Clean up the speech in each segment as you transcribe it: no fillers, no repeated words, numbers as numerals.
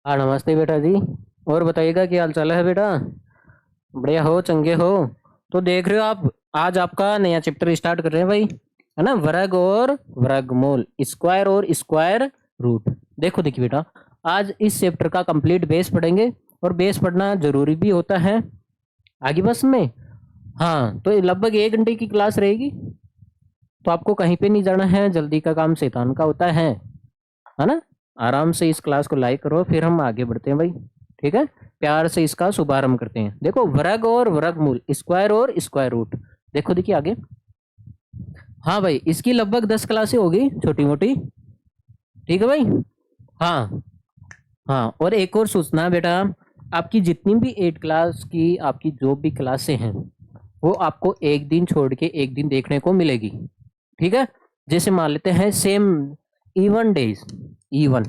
हाँ नमस्ते बेटा जी। और बताइएगा क्या हाल चाल है बेटा। बढ़िया हो चंगे हो। तो देख रहे हो आप, आज आपका नया चैप्टर स्टार्ट कर रहे हैं भाई, है ना। वर्ग और वर्गमूल, स्क्वायर और स्क्वायर रूट। देखो देखिए बेटा, आज इस चैप्टर का कंप्लीट बेस पढ़ेंगे। और बेस पढ़ना जरूरी भी होता है आगे बस में। हाँ तो ये लगभग 1 घंटे की क्लास रहेगी। तो आपको कहीं पे नहीं जाना है, जल्दी का काम शैतान का होता है ना। आराम से इस क्लास को लाइक करो, फिर हम आगे बढ़ते हैं भाई। ठीक है, प्यार से इसका शुभारंभ करते हैं। देखो, वर्ग और वर्गमूल, स्क्वायर और स्क्वायर रूट। देखो देखिए आगे। हाँ भाई, इसकी लगभग 10 क्लासें होगी छोटी मोटी। ठीक है भाई। हाँ हाँ, और एक और सूचना है बेटा, आपकी जितनी भी 8 क्लास की आपकी जो भी क्लासें हैं, वो आपको एक दिन छोड़ के एक दिन देखने को मिलेगी। ठीक है, जैसे मान लेते हैं same even days, even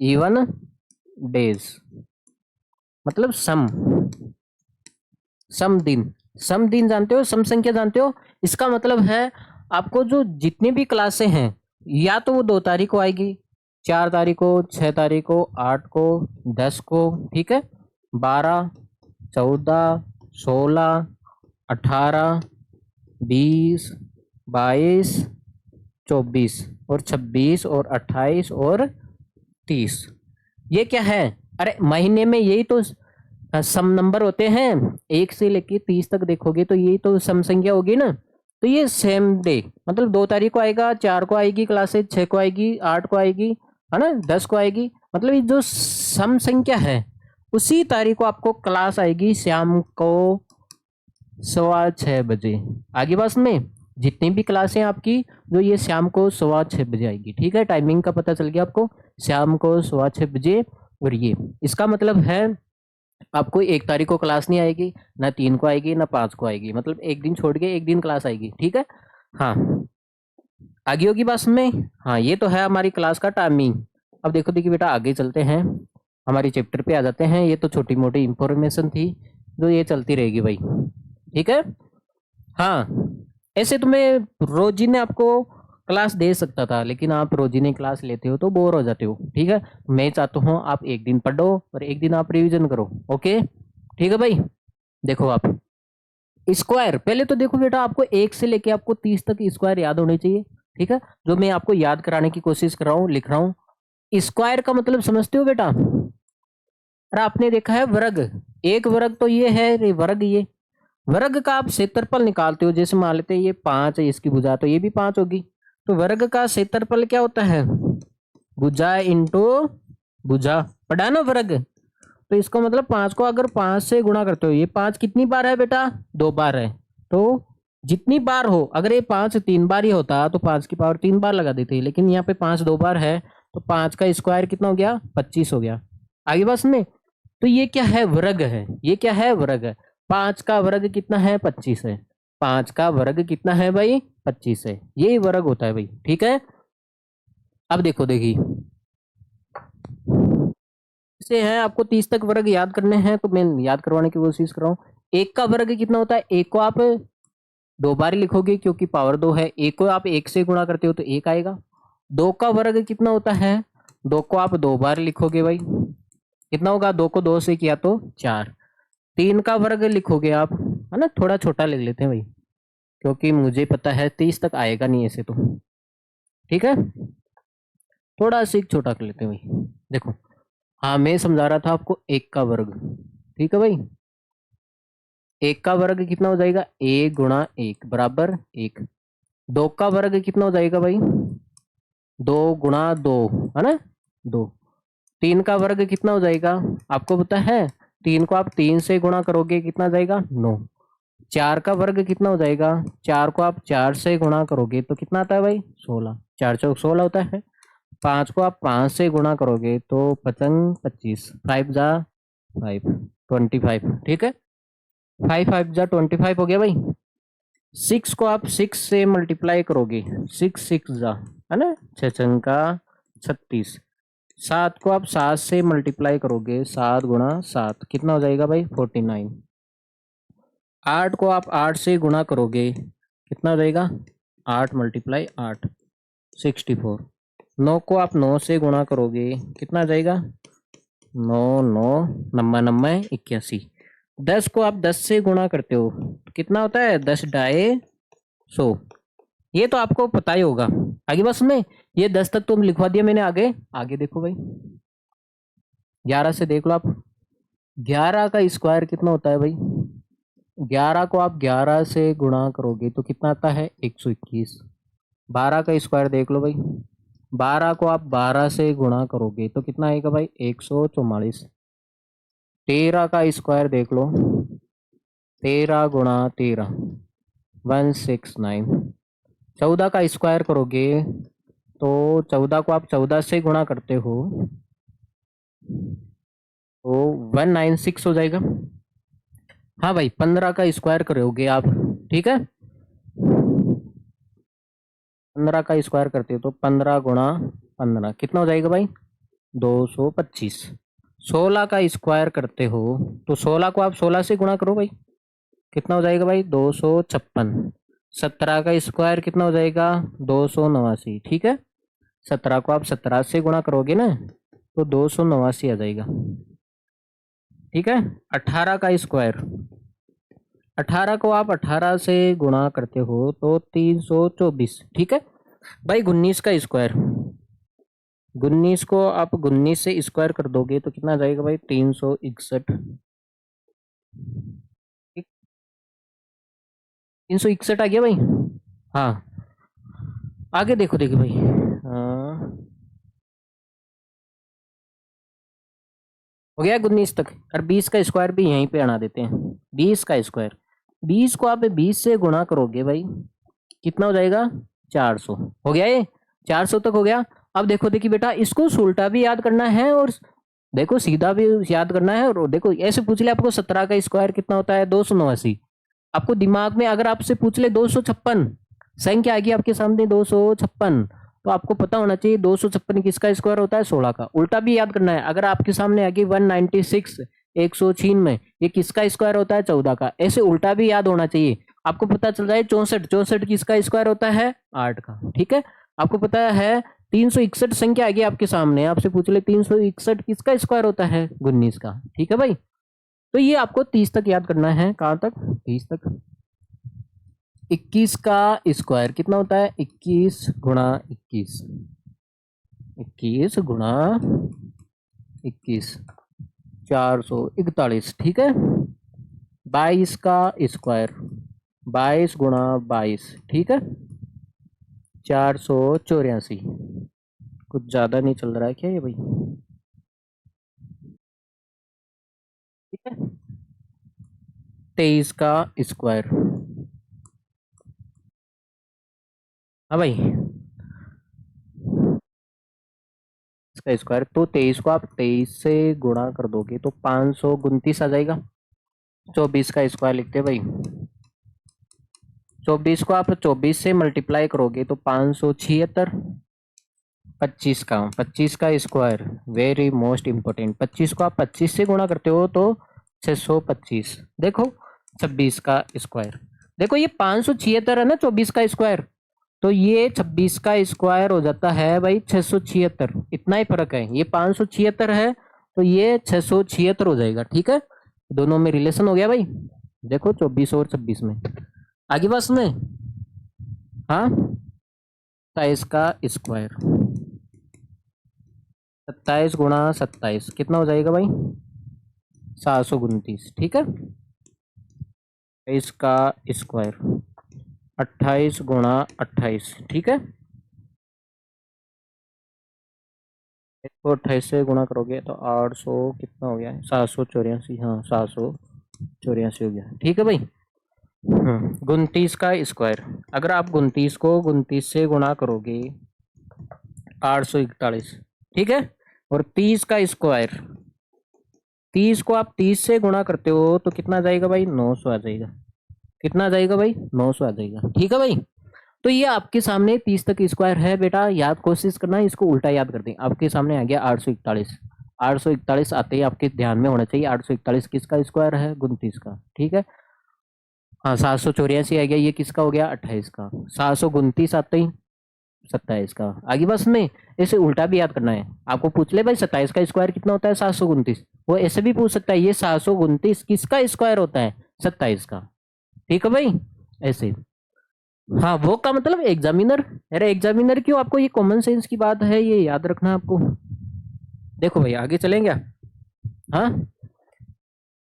even days मतलब सम दिन। सम दिन जानते हो, सम संख्या जानते हो। इसका मतलब है आपको जो जितनी भी क्लासें हैं, या तो वो 2 तारीख को आएगी, 4 तारीख को, 6 तारीख को, 8 को, 10 को। ठीक है, 12, 14, 16, 18, 20, 22, 24 और 26 और 28 और 30। ये क्या है? अरे महीने में यही तो सम नंबर होते हैं। 1 से लेके 30 तक देखोगे तो यही तो सम संख्या होगी ना। तो ये सेम डे मतलब 2 तारीख को आएगा, 4 को आएगी क्लासेज, 6 को आएगी, 8 को आएगी, है ना, 10 को आएगी। मतलब ये जो सम संख्या है, उसी तारीख को आपको क्लास आएगी शाम को 6:15 बजे। आगे बस में जितनी भी क्लासें आपकी, जो ये शाम को 6:15 बजे आएगी। ठीक है, टाइमिंग का पता चल गया आपको, शाम को 6:15 बजे। और ये इसका मतलब है आपको 1 तारीख को क्लास नहीं आएगी, ना 3 को आएगी, ना 5 को आएगी। मतलब एक दिन छोड़ के एक दिन क्लास आएगी। ठीक है। हाँ, आगे होगी बस में। हाँ, ये तो है हमारी क्लास का टाइमिंग। अब देखो देखिए बेटा, आगे चलते हैं, हमारी चैप्टर पे आ जाते हैं। ये तो छोटी मोटी इंफॉर्मेशन थी जो ये चलती रहेगी भाई। ठीक है। हाँ, ऐसे तो मैं रोजी ने आपको क्लास दे सकता था, लेकिन आप रोजी ने क्लास लेते हो तो बोर हो जाते हो। ठीक है, मैं चाहता हूँ आप एक दिन पढ़ो और एक दिन आप रिवीजन करो। ओके, ठीक है भाई। देखो आप, स्क्वायर पहले तो देखो बेटा, आपको 1 से लेके आपको 30 तक स्क्वायर याद होने चाहिए। ठीक है, जो मैं आपको याद कराने की कोशिश कर रहा हूँ, लिख रहा हूँ। स्क्वायर का मतलब समझते हो बेटा? अरे आपने देखा है वर्ग, एक वर्ग तो ये है रे वर्ग। ये वर्ग का आप क्षेत्रफल निकालते हो। जैसे मान लेते हैं ये 5 है, इसकी भुजा तो ये भी 5 होगी। तो वर्ग का क्षेत्रफल क्या होता है? भुजा इंटू भुजा, पढ़ा ना वर्ग। तो इसका मतलब 5 को अगर 5 से गुणा करते हो, ये 5 कितनी बार है बेटा? 2 बार है। तो जितनी बार हो, अगर ये 5 3 बार ही होता तो 5 की पावर 3 बार लगा देते, लेकिन यहाँ पे 5 2 बार है। तो 5 का स्क्वायर कितना हो गया? 25 हो गया। आगे बस में। तो ये क्या है? वर्ग है। ये क्या है? वर्ग है। 5 का वर्ग कितना है? 25 है। 5 का वर्ग कितना है भाई? 25 है। यही वर्ग होता है भाई। ठीक है, अब देखो देखिए, से है आपको 30 तक वर्ग याद करने हैं, तो मैं याद करवाने की कोशिश कर रहा हूँ। एक का वर्ग कितना होता है? एक को आप 2 बार ही लिखोगे क्योंकि पावर 2 है। एक को आप 1 से गुणा करते हो तो 1 आएगा। 2 का वर्ग कितना होता है? 2 को आप 2 बार लिखोगे भाई, कितना होगा? 2 को 2 से किया तो 4। 3 का वर्ग लिखोगे आप, है ना। थोड़ा छोटा लिख लेते हैं भाई, क्योंकि मुझे पता है 30 तक आएगा नहीं ऐसे तो। ठीक है, थोड़ा सी छोटा कर लेते हैं भाई। देखो, हाँ मैं समझा रहा था आपको 1 का वर्ग। ठीक है भाई, 1 का वर्ग कितना हो जाएगा? 1 × 1 बराबर 1। 2 का वर्ग कितना हो जाएगा भाई? 2 × 2, है ना, 2। 3 का वर्ग कितना हो जाएगा? आपको पता है? 3 को आप 3 से गुणा करोगे कितना जाएगा? 9। 4 का वर्ग कितना हो जाएगा? 4 को आप 4 से गुणा करोगे तो कितना आता है भाई? 16। 4 चौक 16 होता है। 5 को आप 5 से गुणा करोगे तो पचंग 25। 5 जा 5, 25। ठीक है, 5 5 जा 25 हो गया भाई। 6 को आप 6 से मल्टीप्लाई करोगे, 6 6 जा, है ना, 6 36। 7 को आप 7 से मल्टीप्लाई करोगे, 7 × 7 कितना हो जाएगा भाई? 49। 8 को आप 8 से गुणा करोगे, कितना हो जाएगा? 8 × 8 64। 9 को आप 9 से गुणा करोगे कितना आ जाएगा, 9 9 नब्बे नब्बे 81। 10 को आप 10 से गुणा करते हो कितना होता है, 10 डाए 100। ये तो आपको पता ही होगा। आगे बस में ये 10 तक तो लिखवा दिया मैंने। आगे आगे देखो भाई, 11 से देख लो आप। 11 का स्क्वायर कितना होता है भाई, 11 को आप 11 से गुणा करोगे तो कितना आता है, 121। 12 का स्क्वायर देख लो भाई, 12 को आप 12 से गुणा करोगे तो कितना आएगा भाई, 144। 13 का स्क्वायर देख लो, 13 गुणा 13 169। 14 का स्क्वायर करोगे तो 14 को आप 14 से गुणा करते हो तो 196 हो जाएगा। हाँ भाई, 15 का स्क्वायर करोगे आप, ठीक है, 15 का स्क्वायर करते हो तो 15 गुणा 15 कितना हो जाएगा भाई, 225। 16 का स्क्वायर करते हो तो 16 को आप 16 से गुणा करो भाई, कितना हो जाएगा भाई, 256। 17 का स्क्वायर कितना हो जाएगा, 289, ठीक है। 17 को आप 17 से गुणा करोगे ना तो 289 आ जाएगा, ठीक है। 18 का स्क्वायर, 18 को आप 18 से गुणा करते हो तो 324, ठीक है भाई। 19 का स्क्वायर, 19 को आप 19 से स्क्वायर कर दोगे तो कितना आ जाएगा भाई, 361। 361 आ गया भाई। हाँ, आगे देखो देखो भाई, हो गया 19 तक। और 20 का स्क्वायर भी यहीं पे आना देते हैं। 20 का स्क्वायर, 20 को आप 20 से गुणा करोगे भाई कितना हो जाएगा, 400। हो गया ये, 400 तक हो गया। अब देखो देखिए बेटा, इसको उल्टा भी याद करना है और देखो सीधा भी याद करना है। और देखो ऐसे पूछ ले आपको 17 का स्क्वायर कितना होता है, 289। आपको दिमाग में अगर आपसे पूछ ले 256, संख्या आएगी आपके सामने 256, तो आपको पता होना चाहिए 256 किसका स्क्वायर होता है, 16 का। उल्टा भी याद करना है, अगर आपके सामने आएगी 196 196 ये किसका स्क्वायर होता है, 14 का। ऐसे उल्टा भी याद होना चाहिए। आपको पता चल जाए 64 64 किसका स्क्वायर होता है, 8 का, ठीक है। आपको पता है 361 संख्या आएगी आपके सामने, आपसे पूछ ले 361 किसका स्क्वायर होता है, 19 का, ठीक है भाई। तो ये आपको 30 तक याद करना है। कहां तक, 30 तक। 21 का स्क्वायर कितना होता है, 21 गुणा 21, 21 गुणा 21 441, ठीक है। 22 का स्क्वायर, 22 गुणा 22, ठीक है, 484। कुछ ज्यादा नहीं चल रहा है क्या ये भाई, ठीक है। 23 का स्क्वायर, हाँ भाई, इसका स्क्वायर तो 23 को आप 23 से गुणा कर दोगे तो 529 आ जाएगा। 24 का स्क्वायर लिखते हैं भाई, 24 को आप 24 से मल्टीप्लाई करोगे तो 576। 25 का स्क्वायर, वेरी मोस्ट इंपोर्टेंट। 25 को आप 25 से गुणा करते हो तो 625। देखो 26 का स्क्वायर, देखो ये 576 है ना 24 का स्क्वायर, तो ये 26 का स्क्वायर हो जाता है भाई 676। इतना ही फर्क है, ये 576 है तो ये 676 हो जाएगा, ठीक है। दोनों में रिलेशन हो गया भाई। देखो 24 और 26 में। आगे बस में, हाँ, 27 का स्क्वायर, 27 गुणा 27 कितना हो जाएगा भाई, 729, ठीक है। 23 का स्क्वायर, 28 गुणा 28, ठीक है। इसको 28 से गुणा करोगे तो 800 कितना हो गया है, 784। हाँ 784 हो गया, ठीक है भाई। 29 का स्क्वायर, अगर आप 29 को 29 से गुणा करोगे 841, ठीक है। और 30 का स्क्वायर, 30 को आप 30 से गुणा करते हो तो कितना आ जाएगा भाई, 900 आ जाएगा। कितना आ जाएगा भाई, 900 आ जाएगा, ठीक है भाई। तो ये आपके सामने 30 तक स्क्वायर है बेटा, याद कोशिश करना, इसको उल्टा याद कर दें। आपके सामने आ गया 841। 841 आते ही आपके ध्यान में होना चाहिए 841 किसका स्क्वायर है, 29 का, ठीक है। हाँ 784 आ गया, ये किसका हो गया, 28 का। 729 आते ही 27 का। आगे बस में इसे उल्टा भी याद करना है। आपको पूछ ले भाई 27 का स्क्वायर कितना होता है, 729, वो ऐसे भी पूछ सकता है ये 729 किसका स्क्वायर होता है, 27 का। ठीक है भाई, ऐसे। हाँ वो का मतलब एग्जामिनर। अरे एग्जामिनर क्यों, आपको ये कॉमन सेंस की बात है, ये याद रखना आपको। देखो भाई आगे चलेंगे।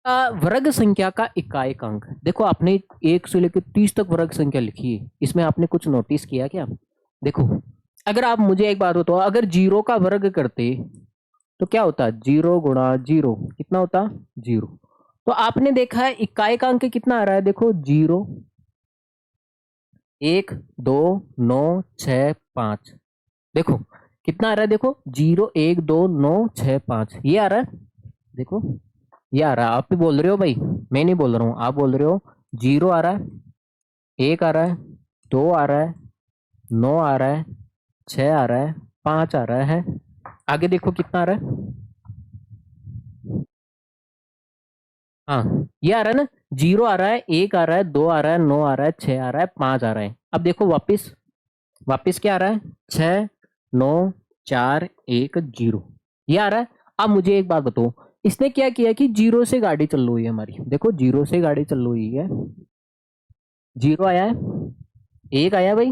हाँ, वर्ग संख्या का इकाइक अंक। देखो आपने 1 से लेकर 30 तक वर्ग संख्या लिखी है, इसमें आपने कुछ नोटिस किया क्या? देखो अगर आप मुझे एक बात बताओ, अगर 0 का वर्ग करते तो क्या होता, 0 गुणा 0 कितना होता, 0। तो आपने देखा है इकाइक अंक कितना आ रहा है, देखो 0, 1, 2, 9, 6, 5। देखो कितना आ रहा है, देखो 0, 1, 2, 9, 6, 5 ये आ रहा है। देखो ये आ रहा है, आप भी बोल रहे हो भाई, मैं नहीं बोल रहा हूँ, आप बोल रहे हो। 0 आ रहा है, 1 आ रहा है, 2 आ रहा है, 9 आ रहा है, 6 आ रहा है, 5 आ रहा है। आगे देखो कितना आ रहा है। हाँ ये आ रहा है ना, 0 आ रहा है, 1 आ रहा है, 2 आ रहा है, 9 आ रहा है, 6 आ रहा है, 5 आ रहा है। अब देखो वापिस, वापिस क्या आ रहा है, 6, 9, 4, 1, 0 ये आ रहा है। अब मुझे एक बात बताओ, इसने क्या किया कि 0 से गाड़ी चल रही है हमारी, देखो 0 से गाड़ी चल रही है। 0 आया है, 1 आया भाई,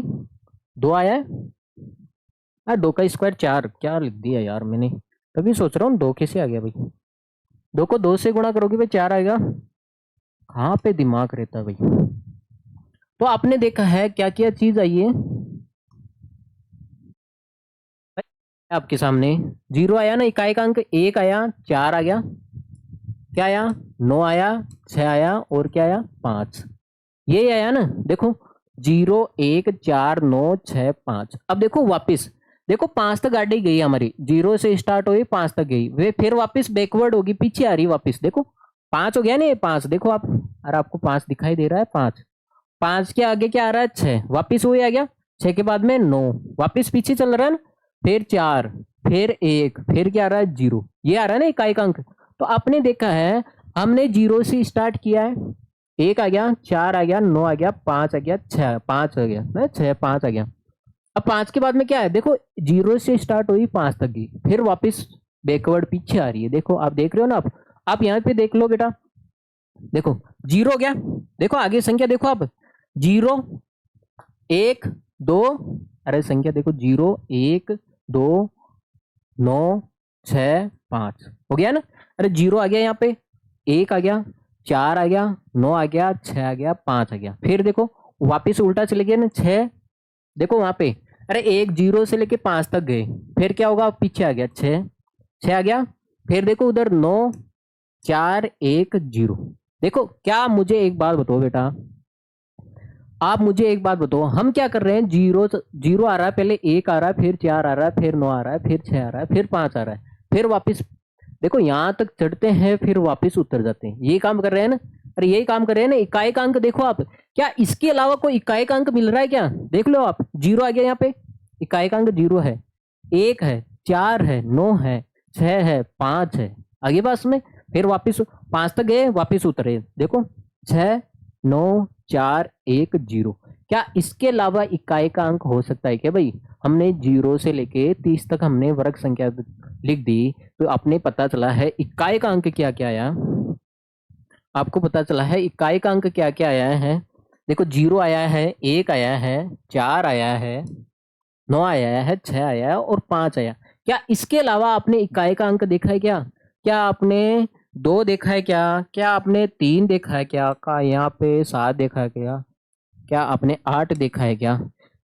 2 आया है। 2 का स्क्वायर 4 क्या लिख दिया यार मैंने, तभी सोच रहा हूँ 2 कैसे आ गया भाई। 2 को 2 से गुणा करोगे भाई 4 आएगा। कहाँ पे दिमाग रहता है भाई। तो आपने देखा है क्या क्या चीज आई है आपके सामने। 0 आया ना इकाई का अंक, 1 आया, 4 आ गया, क्या आया, 9 आया, 6 आया, और क्या आया, 5। ये आया ना, देखो 0, 1, 4, 9, 6, 5। अब देखो वापिस, देखो 5 तक गाड़ी गई हमारी, 0 से स्टार्ट हुई 5 तक गई, वे फिर वापिस बैकवर्ड होगी, पीछे आ रही वापिस। देखो 5 हो गया ना ये 5, देखो आप, अरे आपको 5 दिखाई दे रहा है, 5, 5 के आगे क्या आ रहा है, 6, वापिस वही आ गया। 6 के बाद में 9, वापिस पीछे चल रहा है ना, फिर 4, फिर 1, फिर क्या आ रहा है, 0 ये आ रहा है ना इकाई का अंक। तो आपने देखा है हमने 0 से स्टार्ट किया है, 1 आ गया, 4 आ गया, 9 आ गया, 5 आ गया, 6, 5 आ गया ना, 6, 5 आ गया। अब 5 के बाद में क्या है, देखो 0 से स्टार्ट हुई 5 तक गई, फिर वापिस बैकवर्ड पीछे आ रही है। देखो आप देख रहे हो ना, आप यहाँ पे देख लो बेटा, देखो 0 हो गया, देखो आगे संख्या देखो आप, 0, 1, 2, अरे संख्या देखो 0, 1, 2, 9, 6, 5 हो गया ना। अरे 0 आ गया यहाँ पे, 1 आ गया, 4 आ गया, 9 आ गया, 6 आ गया, 5 आ गया, फिर देखो वापिस उल्टा चले गए ना 6। देखो वहां पे, अरे 1, 0 से लेके 5 तक गए, फिर क्या होगा, पीछे आ गया 6, 6 आ गया, फिर देखो उधर 9, 4, 1, 0। देखो क्या, मुझे एक बात बताओ बेटा, आप मुझे एक बात बताओ, हम क्या कर रहे हैं, 0 0 आ रहा है, पहले 1 आ रहा है, फिर 4 आ रहा है, फिर 9 आ रहा है, फिर 6 आ रहा है, फिर 5 आ रहा है, फिर वापिस देखो यहाँ तक चढ़ते हैं, फिर वापिस उतर जाते हैं, ये काम कर रहे हैं ना। अरे यही काम कर रहे हैं ना, इकाई का अंक देखो आप, क्या इसके अलावा कोई इकाई का अंक मिल रहा है क्या, देख लो आप, 0 आ गया यहाँ पे, इकाई का अंक 0 है, 1 है, 4 है, 9 है, 6 है, 5 है, आगे पास में, फिर वापिस 5 तक गए, वापिस उतरे, देखो 6, 9, 4, 1, 0। क्या इसके अलावा इकाई का अंक हो सकता है क्या भाई? हमने 0 से लेके 30 तक हमने वर्ग संख्या लिख दी, तो आपने पता चला है इकाई का अंक क्या क्या आया, आपको पता चला है इकाई का अंक क्या क्या आया है। देखो 0 आया है, 1 आया है, 4 आया है, 9 आया है, 6 आया है, और 5 आया। क्या इसके अलावा आपने इकाई का अंक देखा है क्या? क्या आपने 2 देखा है क्या? क्या आपने 3 देखा है क्या? का यहाँ पे 7 देखा है क्या? क्या आपने 8 देखा है क्या?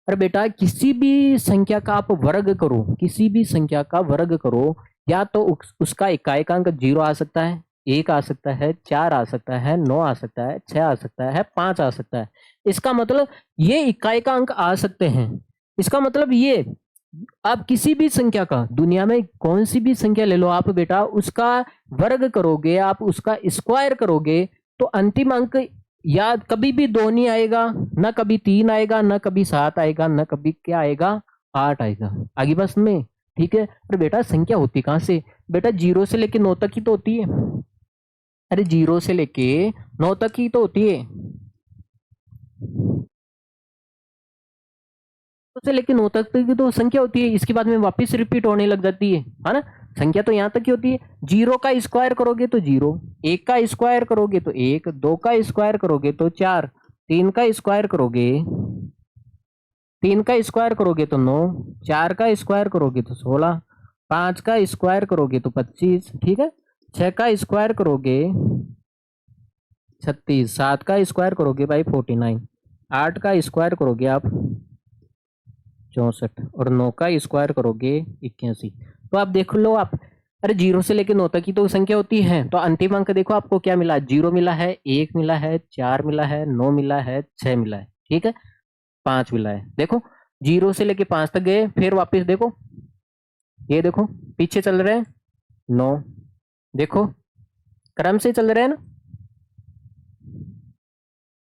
अरे बेटा किसी भी संख्या का आप वर्ग करो, किसी भी संख्या का वर्ग करो, या तो उसका इकाई का अंक 0 आ सकता है, 1 आ सकता है, 4 आ सकता है, 9 आ सकता है, 6 आ सकता है, 5 आ सकता है। इसका मतलब ये इकाई का अंक आ सकते हैं। इसका मतलब ये, आप किसी भी संख्या का, दुनिया में कौन सी भी संख्या ले लो आप बेटा, उसका वर्ग करोगे, आप उसका स्क्वायर करोगे, तो अंतिम अंक या कभी भी 2 नहीं आएगा, ना कभी 3 आएगा, ना कभी 7 आएगा, ना कभी क्या आएगा, 8 आएगा। आगे बस में, ठीक है। अरे बेटा संख्या होती कहाँ से, बेटा 0 से लेके 9 तक ही तो होती है। अरे 0 से लेके 9 तक ही तो होती है। से लेकर 9 तक की तो संख्या होती है, इसके बाद में वापस रिपीट होने लग जाती है ना। संख्या तो यहाँ तक की होती है। 0 का स्क्वायर करोगे तो 0, 1 का स्क्वायर करोगे तो 1, 2 का स्क्वायर करोगे तो 4, 3 का स्क्वायर करोगे 9, 4 का स्क्वायर करोगे तो 16, 5 का स्क्वायर करोगे तो 25, ठीक है। 6 का स्क्वायर करोगे 36, 7 का स्क्वायर करोगे भाई 49, 8 का स्क्वायर करोगे आप 64 और 9 का स्क्वायर करोगे 81। तो आप देख लो आप, अरे 0 से लेकर 9 तक की तो संख्या होती है। तो अंतिम अंक देखो आपको क्या मिला, 0 मिला है, 1 मिला है, 4 मिला है, 9 मिला है, 6 मिला है, ठीक है, 5 मिला है। देखो 0 से लेके 5 तक गए, फिर वापस देखो, ये देखो पीछे चल रहे हैं 9, देखो क्रम से चल रहे हैं ना।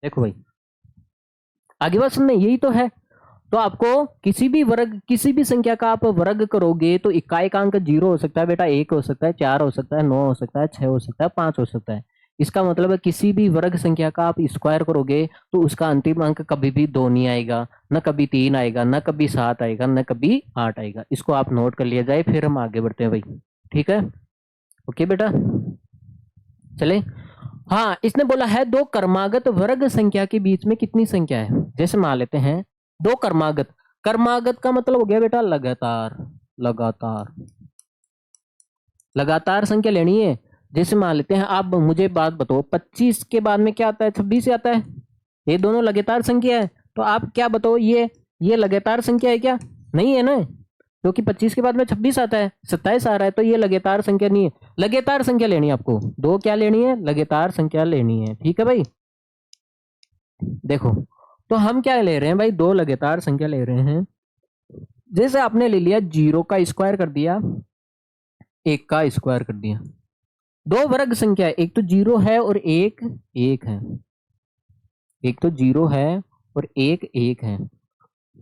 देखो भाई आगे बात सुनने, यही तो है। तो आपको किसी भी संख्या का आप वर्ग करोगे तो इकाइकांक 0 हो सकता है बेटा, 1 हो सकता है, 4 हो सकता है, 9 हो सकता है, 6 हो सकता है, 5 हो सकता है। इसका मतलब है किसी भी वर्ग संख्या का आप स्क्वायर करोगे तो उसका अंतिम अंक कभी भी 2 नहीं आएगा, न कभी 3 आएगा, न कभी 7 आएगा, न कभी 8 आएगा। इसको आप नोट कर लिया जाए, फिर हम आगे बढ़ते हैं भाई, ठीक है। ओके बेटा चले। हाँ इसने बोला है दो क्रमागत वर्ग संख्या के बीच में कितनी संख्या है। जैसे मान लेते हैं दो क्रमागत, क्रमागत का मतलब हो गया बेटा लगातार, लगातार लगातार संख्या लेनी है। जैसे मान लेते हैं, आप मुझे बात बताओ 25 के बाद में क्या आता है, 26 आता है, ये दोनों लगातार संख्या है। तो आप क्या बताओ, ये लगातार संख्या है क्या, नहीं है ना, क्योंकि 25 के बाद में 26 आता है, 27 आ रहा है, तो ये लगातार संख्या नहीं है। लगातार संख्या लेनी है आपको, दो क्या लेनी है, लगातार संख्या लेनी है, ठीक है भाई। देखो तो हम क्या ले रहे हैं भाई, दो लगातार संख्या ले रहे हैं। जैसे आपने ले लिया 0 का स्क्वायर कर दिया, 1 का स्क्वायर कर दिया, दो वर्ग संख्या है, एक तो 0 है और एक 1 है, एक तो 0 है और एक 1 है।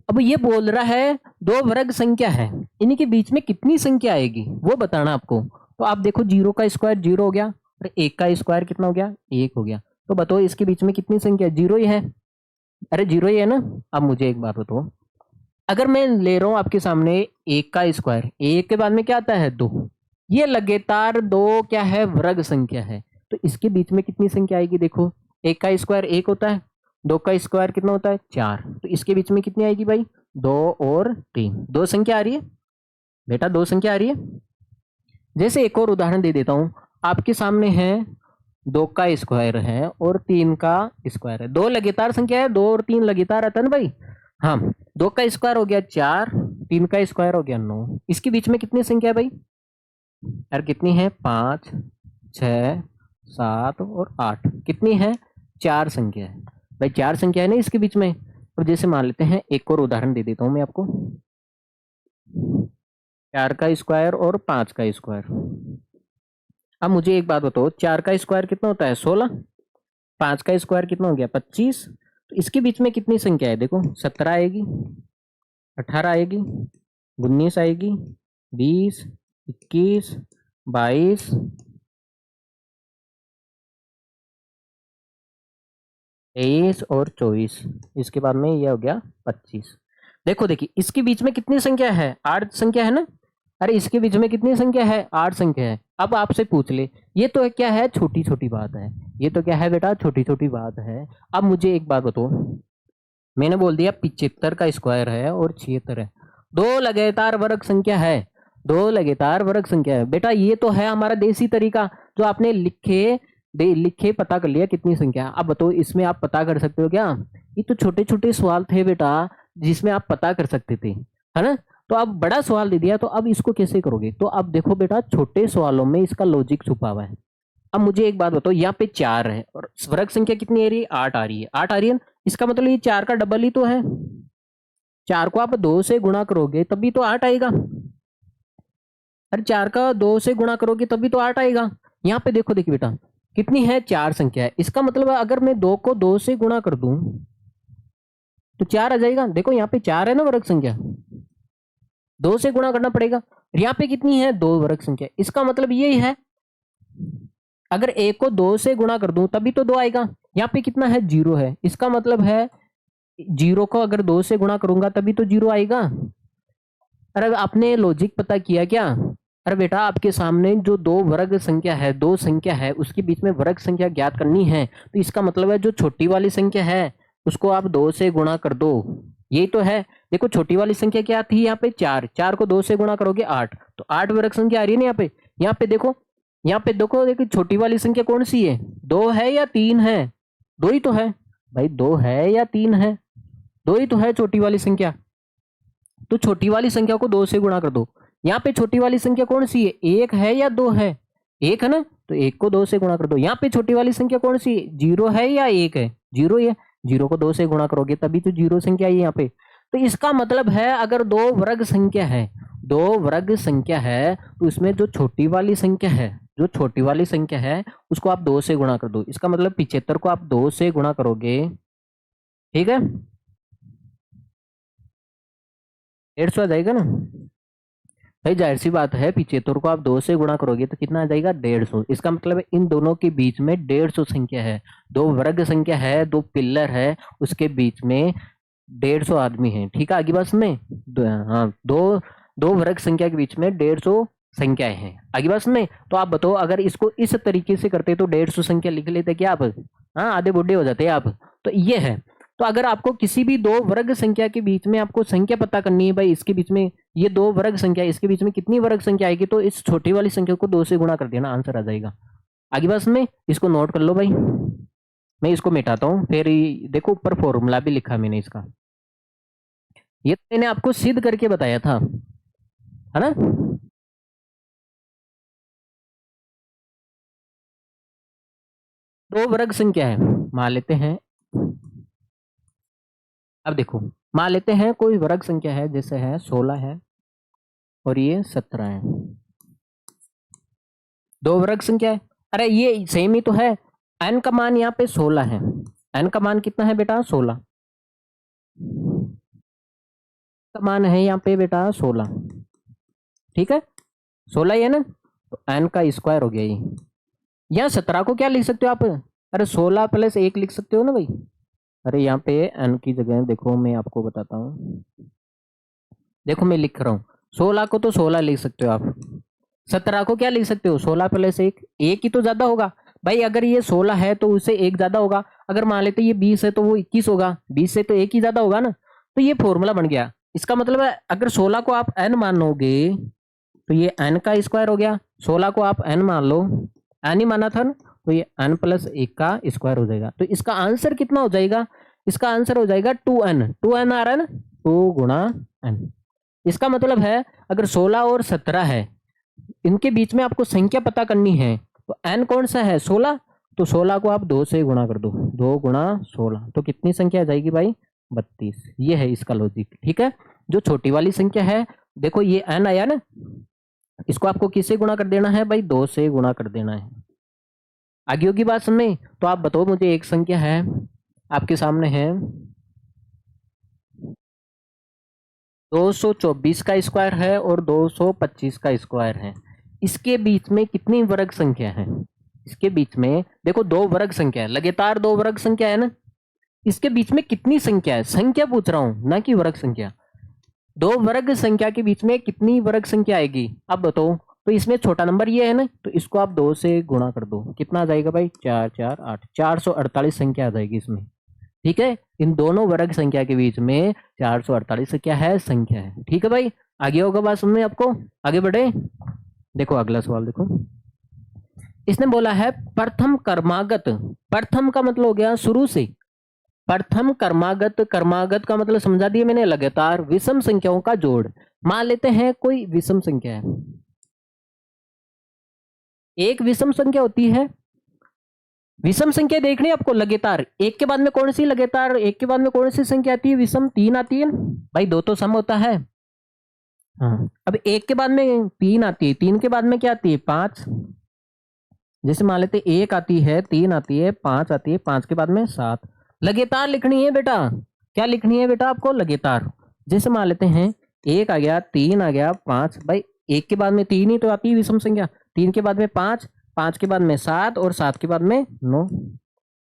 अब ये बोल रहा है दो वर्ग संख्या है, इन्हीं के बीच में कितनी संख्या आएगी वो बताना आपको। तो आप देखो 0 का स्क्वायर 0 हो गया और 1 का स्क्वायर कितना हो गया, 1 हो गया। तो बताओ इसके बीच में कितनी संख्या, 0 ही है, अरे 0 ही है ना। अब मुझे एक बात बताओ, अगर मैं ले रहा हूं आपके सामने 1 का स्क्वायर, 1 के बाद में क्या आता है 2, ये लगातार दो क्या है, वर्ग संख्या है। तो इसके बीच में कितनी संख्या आएगी, देखो 1 का स्क्वायर 1 होता है, 2 का स्क्वायर कितना होता है 4, तो इसके बीच में कितनी आएगी भाई, 2 और 3, दो संख्या आ रही है बेटा, दो संख्या आ रही है। जैसे एक और उदाहरण दे देता हूं, आपके सामने है 2 का स्क्वायर है और 3 का स्क्वायर है, दो लगातार संख्या है, 2 और 3 लगातार आता है ना भाई। हाँ 2 का स्क्वायर हो गया 4, 3 का स्क्वायर हो गया 9, इसके बीच में कितनी संख्या है भाई, यार कितनी है, 5, 6, 7 और 8, कितनी है, 4 संख्या है भाई, 4 संख्या है ना इसके बीच में। और जैसे मान लेते हैं, एक और उदाहरण दे देता हूं मैं आपको, 4 का स्क्वायर और 5 का स्क्वायर। अब मुझे एक बात बताओ, 4 का स्क्वायर कितना होता है 16, 5 का स्क्वायर कितना हो गया 25, तो इसके बीच में कितनी संख्या है, देखो 17 आएगी, 18 आएगी, 19 आएगी, 20, 21, 22, 23 और 24, इसके बाद में ये हो गया 25। देखो देखिए इसके बीच में कितनी संख्या है, 8 संख्या है ना, अरे इसके बीच में कितनी संख्या है, 8 संख्या है। अब आपसे पूछ ले, ये तो क्या है, छोटी छोटी बात है, ये तो क्या है बेटा, छोटी छोटी बात है। अब मुझे एक बात बताओ, मैंने बोल दिया 75 का स्क्वायर है और 76 है, दो लगातार वर्ग संख्या है, दो लगातार वर्ग संख्या है बेटा, ये तो है हमारा देसी तरीका, जो आपने लिखे पता कर लिया कितनी संख्या। अब बताओ इसमें आप पता कर सकते हो क्या, ये तो छोटे छोटे सवाल थे बेटा जिसमें आप पता कर सकते थे, है ना। तो अब बड़ा सवाल दे दिया, तो अब इसको कैसे करोगे, तो अब देखो बेटा छोटे सवालों में इसका लॉजिक छुपा हुआ है। अब मुझे एक बात बताओ, यहाँ पे 4 है और वर्ग संख्या कितनी आ रही है, 8 आ रही है, 8 आ रही है, इसका मतलब ये 4 का डबल ही तो है, 4 को आप 2 से गुणा करोगे तभी तो 8 आएगा, अरे 4 का 2 से गुणा करोगे तभी तो 8 आएगा। यहाँ पे देखो देखिए बेटा कितनी है, 4 संख्या है, इसका मतलब है अगर मैं 2 को 2 से गुणा कर दूं तो 4 आ जाएगा। देखो यहाँ पे 4 है ना वर्ग संख्या, 2 से गुणा करना पड़ेगा, यहाँ पे कितनी है 2 वर्ग संख्या, इसका मतलब यही है अगर 1 को 2 से गुणा कर दूं तभी तो 2 आएगा। यहाँ पे कितना है 0 है, इसका मतलब है जीरो को अगर 2 से गुणा करूंगा तभी तो जीरो आएगा। अरे आपने लॉजिक पता किया क्या? अरे बेटा आपके सामने जो दो वर्ग संख्या है, दो संख्या है, उसके बीच में वर्ग संख्या ज्ञात करनी है, तो इसका मतलब है जो छोटी वाली संख्या है उसको आप 2 से गुणा कर दो। यही तो है। देखो छोटी वाली संख्या क्या थी यहाँ पे 4, 4 को 2 से गुणा करोगे 8, तो 8 वर्ग संख्या आ रही है ना यहाँ पे। यहाँ पे देखो, यहाँ पे देखो छोटी वाली संख्या कौन सी है, 2 है या 3 है? 2 ही तो है भाई, 2 है या 3 है? 2 ही तो है छोटी वाली संख्या। तो छोटी वाली संख्या को 2 से गुणा कर दो। यहाँ पे छोटी वाली संख्या कौन सी है, 1 है या 2 है? 1 है ना, तो 1 को 2 से गुणा कर दो। यहाँ पे छोटी वाली संख्या कौन सी है, 0 है या 1 है? 0 ही है। 0 को 2 से गुणा करोगे तभी तो 0 संख्या है यहाँ पे। तो इसका मतलब है अगर दो वर्ग संख्या है, दो वर्ग संख्या है, तो इसमें जो छोटी वाली संख्या है, जो छोटी वाली संख्या है उसको आप 2 से गुणा कर दो। इसका मतलब 75 को आप 2 से गुणा करोगे, ठीक है, 150 आ जाएगा ना भाई। जाहिर सी बात है 75 को आप 2 से गुणा करोगे तो कितना आ जाएगा, 150। इसका मतलब है इन दोनों के बीच में 150 संख्या है, दो वर्ग संख्या है, दो पिलर है, उसके बीच में 150 आदमी है। ठीक है, आगे बात में हाँ, दो दो वर्ग संख्या के बीच में 150 संख्याएं हैं। आगे बात में तो आप बताओ अगर इसको इस तरीके से करते तो 150 संख्या लिख लेते क्या आप? हाँ, आधे बुढ़े हो जाते हैं आप। तो ये है। तो अगर आपको किसी भी दो वर्ग संख्या के बीच में आपको संख्या पता करनी है, भाई इसके बीच में ये दो वर्ग संख्या, इसके बीच में कितनी वर्ग संख्या आएगी, तो इस छोटी वाली संख्या को 2 से गुणा कर देना, आंसर आ जाएगा। आगे बात में इसको नोट कर लो भाई, मैं इसको मिटाता हूँ। फिर देखो ऊपर फॉर्मूला भी लिखा मैंने इसका, ये तो मैंने आपको सिद्ध करके बताया था, है ना। दो वर्ग संख्या है, मान लेते हैं, अब देखो मान लेते हैं कोई वर्ग संख्या है, जैसे है 16 है और ये 17 है, दो वर्ग संख्या है। अरे ये सेम ही तो है। एन का मान यहाँ पे 16 है, एन का मान कितना है बेटा, 16 का मान है यहाँ पे बेटा 16, ठीक है, 16 ही है ना, तो एन का स्क्वायर हो गया ये। यहाँ 17 को क्या लिख सकते हो आप, अरे 16 प्लस 1 लिख सकते हो ना भाई। अरे यहाँ पे एन की जगह देखो मैं आपको बताता हूँ, देखो मैं लिख रहा हूँ, 16 को तो 16 लिख सकते हो आप, 17 को क्या लिख सकते हो, 16 प्लस 1, एक ही तो ज्यादा होगा भाई। अगर ये 16 है तो उससे एक ज्यादा होगा, अगर मान लेते ये 20 है तो वो 21 होगा, 20 से तो एक ही ज्यादा होगा ना। तो ये फॉर्मूला बन गया। इसका मतलब है अगर 16 को आप एन मानोगे तो ये एन का स्क्वायर हो गया, 16 को आप एन मान लो, एन ही माना था ना, तो ये एन प्लस 1 का स्क्वायर हो जाएगा। तो इसका आंसर कितना हो जाएगा, इसका आंसर हो जाएगा 2n, 2n आ रहा है ना, 2 गुणा n। इसका मतलब है अगर 16 और 17 है, इनके बीच में आपको संख्या पता करनी है, तो n कौन सा है, 16, तो 16 को आप 2 से गुणा कर दो, 2 गुणा 16, तो कितनी संख्या आ जाएगी भाई, 32। ये है इसका लॉजिक, ठीक है। जो छोटी वाली संख्या है, देखो ये n आया ना, इसको आपको किससे गुणा कर देना है भाई, 2 से गुणा कर देना है। आगे होगी बात समझ। तो आप बताओ मुझे, एक संख्या है आपके सामने है 224 का स्क्वायर है और 225 का स्क्वायर है, इसके बीच में कितनी वर्ग संख्या है, इसके बीच में देखो दो वर्ग संख्या है, लगातार दो वर्ग संख्या है ना, इसके बीच में कितनी संख्या है, संख्या पूछ रहा हूं ना कि वर्ग संख्या। दो वर्ग संख्या के बीच में कितनी वर्ग संख्या आएगी, अब बताओ। तो इसमें छोटा नंबर ये है ना, तो इसको आप 2 से गुणा कर दो, कितना आ जाएगा भाई, 4 4 8, 448 संख्या आ जाएगी इसमें, ठीक है। इन दोनों वर्ग संख्या के बीच में 448 क्या है, संख्या है, ठीक है भाई। आगे होगा बात समझ में आपको, आगे बढ़े। देखो अगला सवाल देखो, इसने बोला है प्रथम क्रमागत, प्रथम का मतलब हो गया शुरू से, प्रथम क्रमागत, क्रमागत का मतलब समझा दिया मैंने, लगातार विषम संख्याओं का जोड़। मान लेते हैं कोई विषम संख्या है, एक विषम संख्या होती है, विषम संख्या देखनी है आपको, लगातार एक के बाद में कौन सी, लगातार एक के बाद में कौन सी संख्या आती है, विषम 3 आती है भाई, दो तो सम होता है। हाँ, अब एक के बाद में 3 आती है, 3 के बाद में क्या आती है, 5। जैसे मान लेते 1 आती है, 3 आती है, 5 आती है, 5 के बाद में 7। लगातार लिखनी है बेटा, क्या लिखनी है बेटा आपको, लगातार। जैसे मान लेते हैं 1 आ गया, 3 आ गया, 5, भाई एक के बाद में 3 ही तो आती है विषम संख्या, 3 के बाद में 5, 5 के बाद में 7 और 7 के बाद में 9।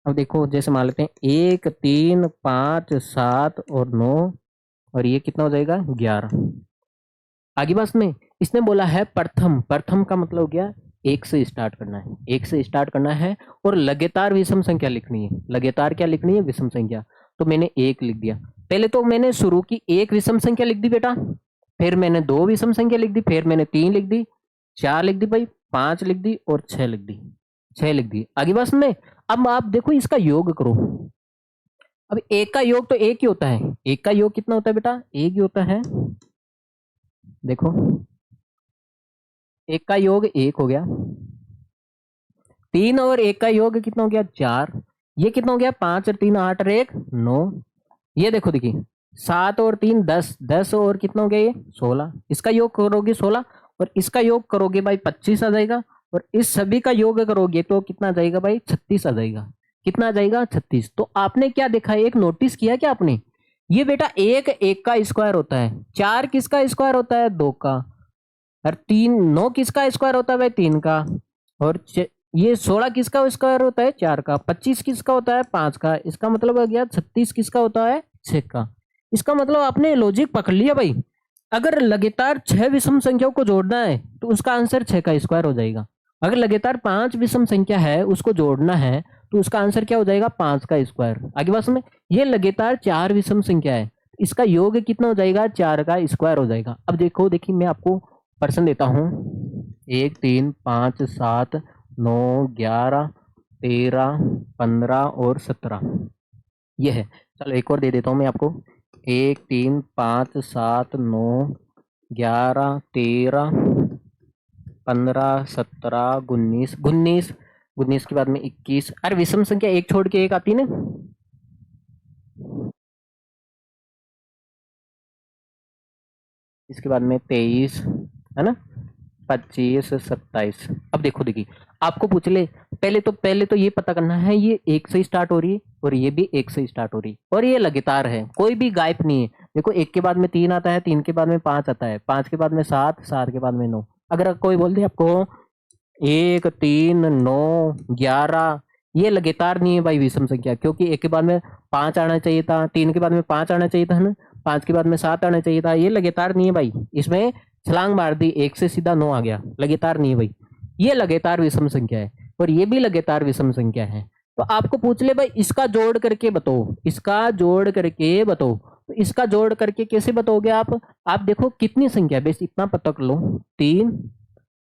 अब देखो जैसे मान लेते हैं 1 3 5 7 और 9 और ये कितना हो जाएगा 11। आगे बात में इसने बोला है प्रथम, प्रथम का मतलब हो गया एक से स्टार्ट करना है, एक से स्टार्ट करना है और लगातार विषम संख्या लिखनी है। लगातार क्या लिखनी है? विषम संख्या। तो मैंने एक लिख दिया। पहले तो मैंने शुरू की एक विषम संख्या लिख दी बेटा, फिर मैंने दो विषम संख्या लिख दी, फिर मैंने तीन लिख दी, चार लिख दी भाई, पांच लिख दी और छह लिख दी, छह लिख दी। आगे बात में अब आप देखो इसका योग करो। अब एक का योग तो एक ही होता है, एक का योग कितना होता है बेटा? एक ही होता है। देखो एक का योग एक हो गया, तीन और एक का योग कितना हो गया? चार। ये कितना हो गया? पांच और तीन आठ और एक नौ। ये देखो देखिए सात और तीन दस, दस और कितना हो गया? ये 16। इसका योग करोगे 16 और इसका योग करोगे भाई 25 आ जाएगा और इस सभी का योग करोगे तो कितना आ जाएगा भाई? 36 आ जाएगा। कितना आ जाएगा? 36। तो आपने क्या देखा? एक नोटिस किया क्या आपने? ये बेटा एक एक का स्क्वायर होता है, चार किसका स्क्वायर होता है? दो का। और तीन नौ किसका स्क्वायर होता है भाई? तीन का। और ये 16 किसका स्क्वायर होता है? चार का। 25 किसका होता है? पांच का। इसका मतलब हो गया 36 किसका होता है? छह का। इसका मतलब आपने लॉजिक पकड़ लिया भाई। अगर लगातार छह विषम संख्याओं को जोड़ना है तो उसका आंसर छह का स्क्वायर हो जाएगा। अगर लगातार पांच विषम संख्या है उसको जोड़ना है तो उसका आंसर क्या हो जाएगा? पांच का स्क्वायर। आगे बात में ये लगातार चार विषम संख्या है, इसका योग कितना हो जाएगा? चार का स्क्वायर हो जाएगा। अब देखो देखिए मैं आपको प्रश्न देता हूँ। 1 3 5 7 9 11 13 15 और 17 ये है। चलो एक और दे देता हूँ मैं आपको। 1 3 5 7 9 11 13 15 17 19 19 19 के बाद में 21। अरे विषम संख्या एक छोड़ के एक आती है ना। इसके बाद में 23 है ना, 25 27। अब देखो देखिए आपको पूछ ले पहले तो ये पता करना है ये एक से स्टार्ट हो रही है और ये भी एक से स्टार्ट हो रही है और ये लगातार है, कोई भी गायब नहीं है। देखो एक के बाद में तीन आता है, तीन के बाद में पांच आता है, पांच के बाद में सात, सात के बाद में नौ। अगर कोई बोल दे आपको 1 3 9 11 ये लगातार नहीं है भाई विषम संख्या, क्योंकि एक के बाद में पांच आना चाहिए था, तीन के बाद में पांच आना चाहिए था ना, पांच के बाद में सात आना चाहिए था। ये लगातार नहीं है भाई, इसमें छलांग मार दी, एक से सीधा नौ आ गया। लगातार नहीं है भाई, ये लगातार विषम संख्या है और ये भी लगातार विषम संख्या है। तो आपको पूछ ले भाई इसका जोड़ करके बताओ, इसका जोड़ करके बताओ। तो इसका जोड़ करके कैसे बताओगे आप देखो कितनी संख्या, बेस इतना पता कर लो। तीन,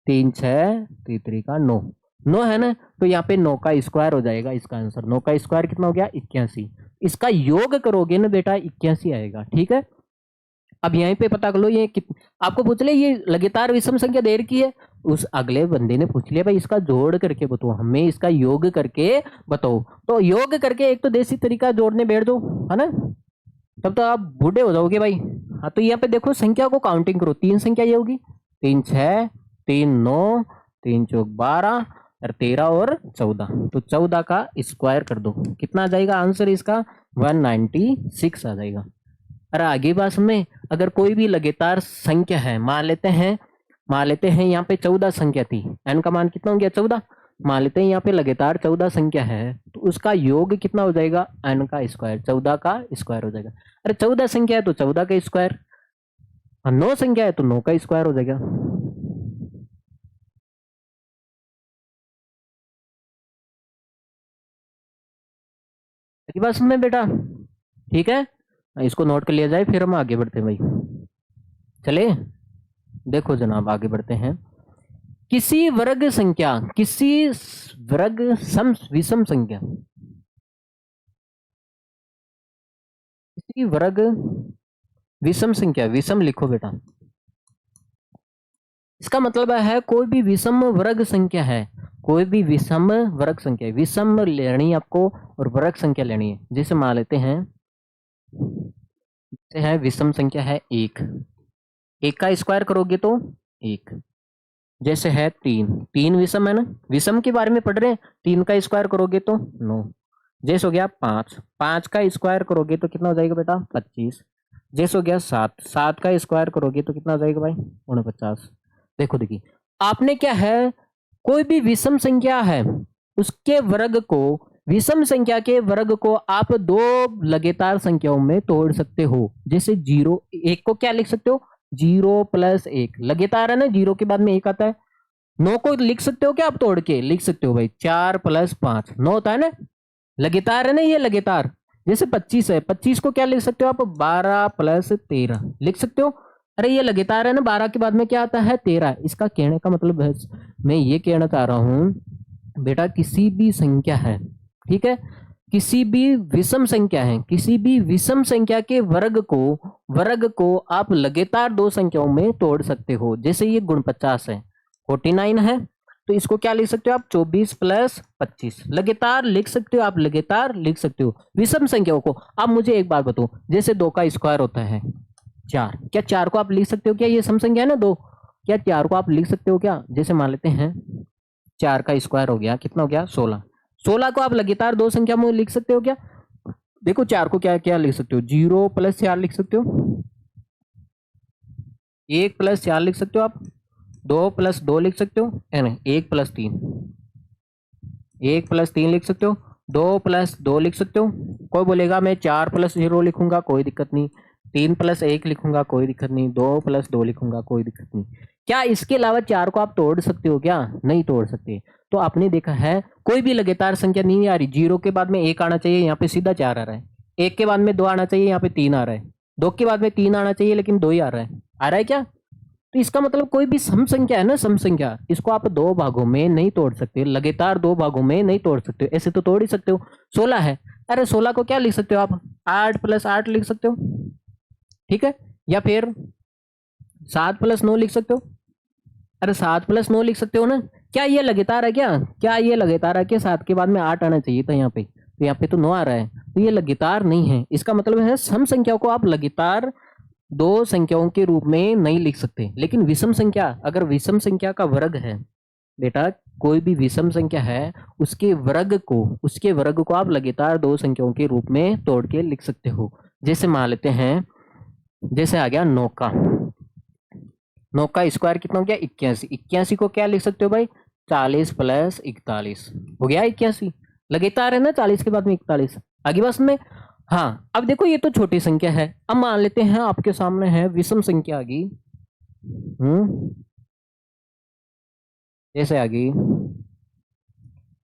तीन छह, तीन का नौ, नौ है ना, तो यहाँ पे नौ का स्क्वायर हो जाएगा इसका आंसर। नौ का स्क्वायर कितना हो गया? 81। इसका योग करोगे ना बेटा 81 आएगा। ठीक है, अब यहीं पे पता कर लो ये आपको पूछ ले ये लगातार विषम संख्या दे रखी है, उस अगले बंदे ने पूछ लिया भाई इसका जोड़ करके बताओ, हमें इसका योग करके बताओ। तो योग करके एक तो देसी तरीका जोड़ने बैठ दो, है ना, तब तो आप बूढ़े हो जाओगे भाई। हाँ तो यहाँ पे देखो संख्या को काउंटिंग करो, तीन संख्या ये होगी, तीन छह, तीन नौ, तीन चौक 12 और 13 और 14। तो 14 का स्क्वायर कर दो, कितना आ जाएगा आंसर इसका? 196 आ जाएगा। अरे आगे बात में अगर कोई भी लगातार संख्या है, मान लेते हैं यहाँ पे 14 संख्या थी, एन का मान कितना हो गया? 14। मान लेते हैं यहाँ पे लगातार 14 संख्या है तो उसका योग कितना हो जाएगा? एन का स्क्वायर, 14 का स्क्वायर हो जाएगा। अरे 14 संख्या है तो 14 का स्क्वायर, 9 संख्या है तो 9 का स्क्वायर हो जाएगा। बात में बेटा, ठीक है, इसको नोट कर लिया जाए फिर हम आगे बढ़ते हैं भाई। चले देखो जनाब आगे बढ़ते हैं। किसी वर्ग संख्या, किसी वर्ग सम विषम संख्या, किसी वर्ग विषम संख्या, विषम लिखो बेटा, इसका मतलब है कोई भी विषम वर्ग संख्या है, कोई भी विषम वर्ग संख्या, विषम लेनी है आपको और वर्ग संख्या लेनी है। जैसे मान लेते हैं, जैसे है विषम संख्या है एक, एक का स्क्वायर करोगे तो एक। जैसे है तीन, तीन विषम है ना, विषम के बारे में पढ़ रहे हैं, तीन का स्क्वायर करोगे तो नौ। जैसे हो गया पांच, पांच का स्क्वायर करोगे तो कितना हो जाएगा बेटा? 25। जैसे हो गया सात, सात का स्क्वायर करोगे तो कितना हो जाएगा भाई? 49। देखो देखिए आपने क्या है, कोई भी विषम संख्या है उसके वर्ग को विषम संख्या के वर्ग को आप दो लगातार संख्याओं में तोड़ सकते हो। जैसे 0 1 को क्या लिख सकते हो, 0 + 1 लगातार है ना, 0 के बाद में 1 आता है। 9 को लिख सकते हो क्या आप तोड़ के, लिख सकते हो भाई, 4 + 5 9 होता है ना, लगातार है ना ये लगातार। जैसे 25 है, 25 को क्या लिख सकते हो आप, 12 + 13 लिख सकते हो। अरे ये लगातार है ना, 12 के बाद में क्या आता है, 13। इसका कहने का मतलब है, मैं ये कहना चाह रहा हूं बेटा, किसी भी संख्या है, ठीक है, किसी भी विषम संख्या है, किसी भी विषम संख्या के वर्ग को आप लगातार दो संख्याओं में तोड़ सकते हो। जैसे ये 49 है, 49 है, तो इसको क्या लिख सकते हो आप, 24 + 25 लगातार लिख सकते हो आप, लगातार लिख सकते हो विषम संख्याओं को। आप मुझे एक बात बताओ, जैसे 2 का स्क्वायर होता है 4, क्या 4 को आप लिख सकते हो क्या, ये सम संख्या है ना 2, क्या 4 को आप लिख सकते हो क्या। जैसे मान लेते हैं 4 का स्क्वायर हो गया, कितना हो गया, 16। 16 को आप लगातार दो संख्या में लिख सकते हो क्या। देखो 4 को क्या क्या लिख सकते हो, 0 + 4 लिख सकते हो, 1 + 4 लिख सकते हो आप, 2 + 2 लिख सकते हो, है ना, 1 + 3, 1 + 3 लिख सकते हो, 2 + 2 लिख सकते हो। कोई बोलेगा मैं 4 + 0 लिखूंगा, कोई दिक्कत नहीं। 3 + 1 लिखूंगा, कोई दिक्कत नहीं। 2 + 2 लिखूंगा, कोई दिक्कत नहीं। क्या इसके अलावा 4 को आप तोड़ सकते हो क्या, नहीं तोड़ सकते। तो आपने देखा है कोई भी लगातार संख्या नहीं आ रही, 0 के बाद में 1 आना चाहिए, यहाँ पे सीधा 4 आ रहा है। 1 के बाद में 2 आना चाहिए, यहाँ पे 3 आ रहा है। 2 के बाद में 3 आना चाहिए, लेकिन 2 ही आ रहा है क्या। तो इसका मतलब कोई भी सम संख्या है ना, सम संख्या, इसको आप दो भागों में नहीं तोड़ सकते, लगातार दो भागों में नहीं तोड़ सकते। ऐसे तो तोड़ ही सकते हो। 16 है, अरे 16 को क्या लिख सकते हो आप, 8 + 8 लिख सकते हो, ठीक है, या फिर 7 + 9 लिख सकते हो। अरे 7 + 9 लिख सकते हो ना। क्या ये लगातार है क्या, क्या ये लगातार है क्या, 7 के बाद में 8 आना चाहिए था यहाँ पे, तो यहाँ पे तो 9 आ रहा है, तो ये लगातार नहीं है। इसका मतलब है सम संख्याओं को आप लगातार दो संख्याओं के रूप में नहीं लिख सकते। लेकिन विषम संख्या, अगर विषम संख्या का वर्ग है बेटा, कोई भी विषम संख्या है, उसके वर्ग को आप लगातार दो संख्याओं के रूप में तोड़ के लिख सकते हो। जैसे मान लेते हैं, जैसे आ गया 9 का स्क्वायर कितना हो गया, 81। 81 को क्या लिख सकते हो भाई, 40 + 41 हो गया 81, लगातार है ना, 40 के बाद में 41। आगे बस में, हाँ अब देखो ये तो छोटी संख्या है। अब मान लेते हैं आपके सामने है विषम संख्या आ गई, जैसे आ गई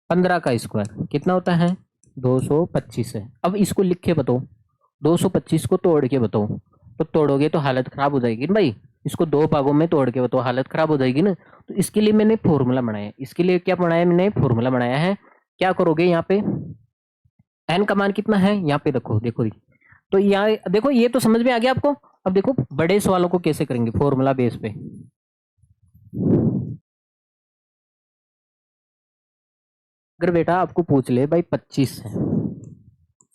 15 का स्क्वायर कितना होता है, 225 है। अब इसको लिख के बताओ, 225 को तोड़ के बताओ, तो तोड़ोगे तो हालत खराब हो जाएगी ना भाई। इसको दो भागों में तोड़ के बताओ, हालत खराब हो जाएगी ना। तो इसके लिए मैंने फॉर्मूला बनाया, इसके लिए क्या बनाया मैंने, फॉर्मूला बनाया है। क्या करोगे यहाँ पे, एन का मान कितना है यहाँ पे रखो, देखो तो यहाँ देखो, ये तो समझ में आ गया आपको। अब देखो बड़े सवालों को कैसे करेंगे फॉर्मूला बेस पे। अगर बेटा आपको पूछ ले भाई 25 है,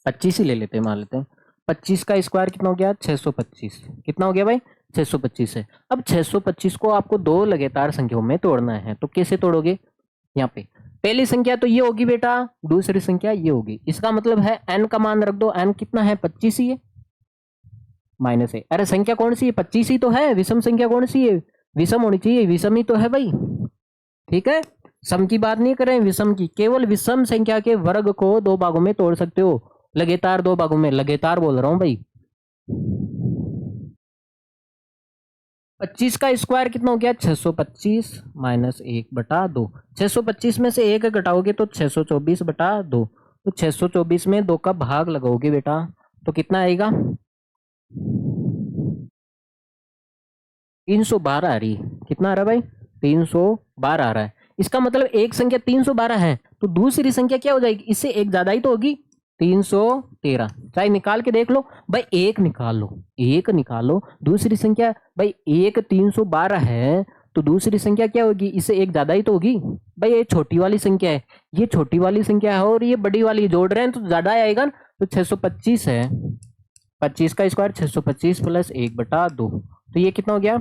25 ही ले लेते हैं, मान लेते हैं 25 का स्क्वायर कितना हो गया, 625। कितना हो गया भाई, 625 है। अब 625 को आपको दो लगातार संख्याओं में तोड़ना है, तो कैसे तोड़ोगे, यहाँ पे पहली संख्या तो ये होगी बेटा, दूसरी संख्या ये होगी। इसका मतलब है एन का मान रख दो, एन कितना है, 25 ही है, माइनस है। अरे संख्या कौन सी है, 25 ही तो है। विषम संख्या कौन सी है, विषम होनी चाहिए, विषम ही तो है भाई, ठीक है। सम की बात नहीं करें, विषम की। केवल विषम संख्या के वर्ग को दो भागों में तोड़ सकते हो, लगातार दो भागों में, लगातार बोल रहा हूं भाई। 25 का स्क्वायर कितना हो गया, 625 - 1/2। 625 में से 1 घटाओगे तो 624/2। तो 624 में 2 का भाग लगाओगे बेटा, तो कितना आएगा, 312 आ रही है। कितना आ रहा है भाई, 312 आ रहा है। इसका मतलब एक संख्या 312 है, तो दूसरी संख्या क्या हो जाएगी, इससे एक ज्यादा ही तो होगी, 313। चाहे निकाल के देख लो भाई, एक निकाल लो, एक निकालो। दूसरी संख्या भाई, एक 312 है, तो दूसरी संख्या क्या होगी, इससे एक ज्यादा ही तो होगी भाई। ये छोटी वाली संख्या है, ये छोटी वाली संख्या है, और ये बड़ी वाली जोड़ रहे हैं तो ज्यादा आएगा ना। तो 625 है, 25 का स्क्वायर 625 + 1/2, तो ये कितना हो गया,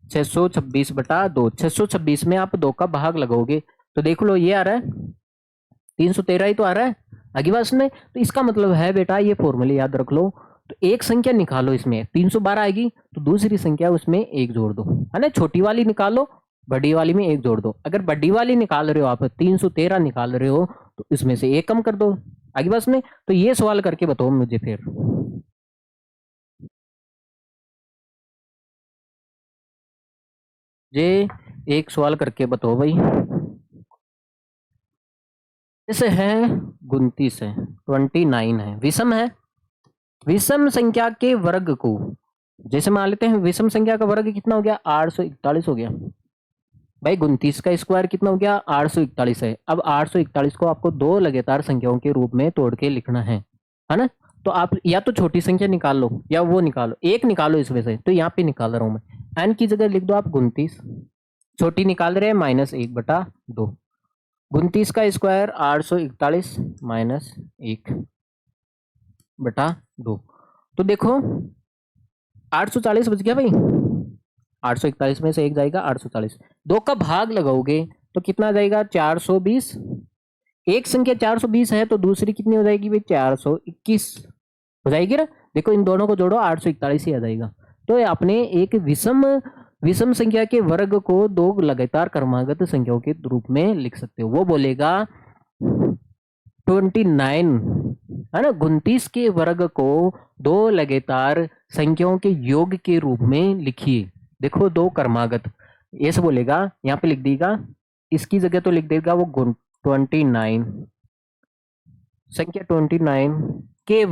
626/2। 626 में आप 2 का भाग लगाओगे तो देख लो ये आ रहा है 313 ही तो आ रहा है आगे बात में। तो इसका मतलब है बेटा, ये फॉर्मूले याद रख लो। तो एक संख्या निकालो, इसमें 312 आएगी, तो दूसरी संख्या उसमें एक जोड़ दो, है ना। छोटी वाली निकालो, बड़ी वाली में एक जोड़ दो। अगर बड़ी वाली निकाल रहे हो आप, 313 निकाल रहे हो, तो इसमें से एक कम कर दो। आगे बस में तो ये सवाल करके बताओ मुझे फिर। ये एक सवाल करके बताओ भाई। जैसे है 29 है, 29 है, विषम है। विषम संख्या के वर्ग को, जैसे मान लेते हैं विषम संख्या का वर्ग कितना हो गया, 841 हो गया। भाई 29 का स्क्वायर कितना हो गया, 841 है। अब 841 को आपको दो लगातार संख्याओं के रूप में तोड़ के लिखना है ना। तो आप या तो छोटी संख्या निकाल लो या वो निकालो, एक निकालो इसमें से। तो यहाँ पे निकाल रहा हूं मैं, एन की जगह लिख दो आप 29, छोटी निकाल रहे हैं -1/2। 29 का स्क्वायर 841 -1/2। तो देखो 840 बच गया भाई। 841 में से एक जाएगा 840, दो का भाग लगाओगे तो कितना जाएगा, 420। एक संख्या 420 है तो दूसरी कितनी हो जाएगी भाई, 421 हो जाएगी ना। देखो इन दोनों को जोड़ो 841 ही आ जाएगा। तो आपने एक विषम संख्या के वर्ग को दो लगातार क्रमागत संख्याओं के रूप में लिख सकते हो। वो बोलेगा 29 है ना, 29 के वर्ग को दो लगातार संख्याओं के योग के रूप में लिखिए। देखो दो क्रमागत ऐसे बोलेगा, यहाँ पे लिख देगा, इसकी जगह तो लिख देगा वो 29, संख्या 29 के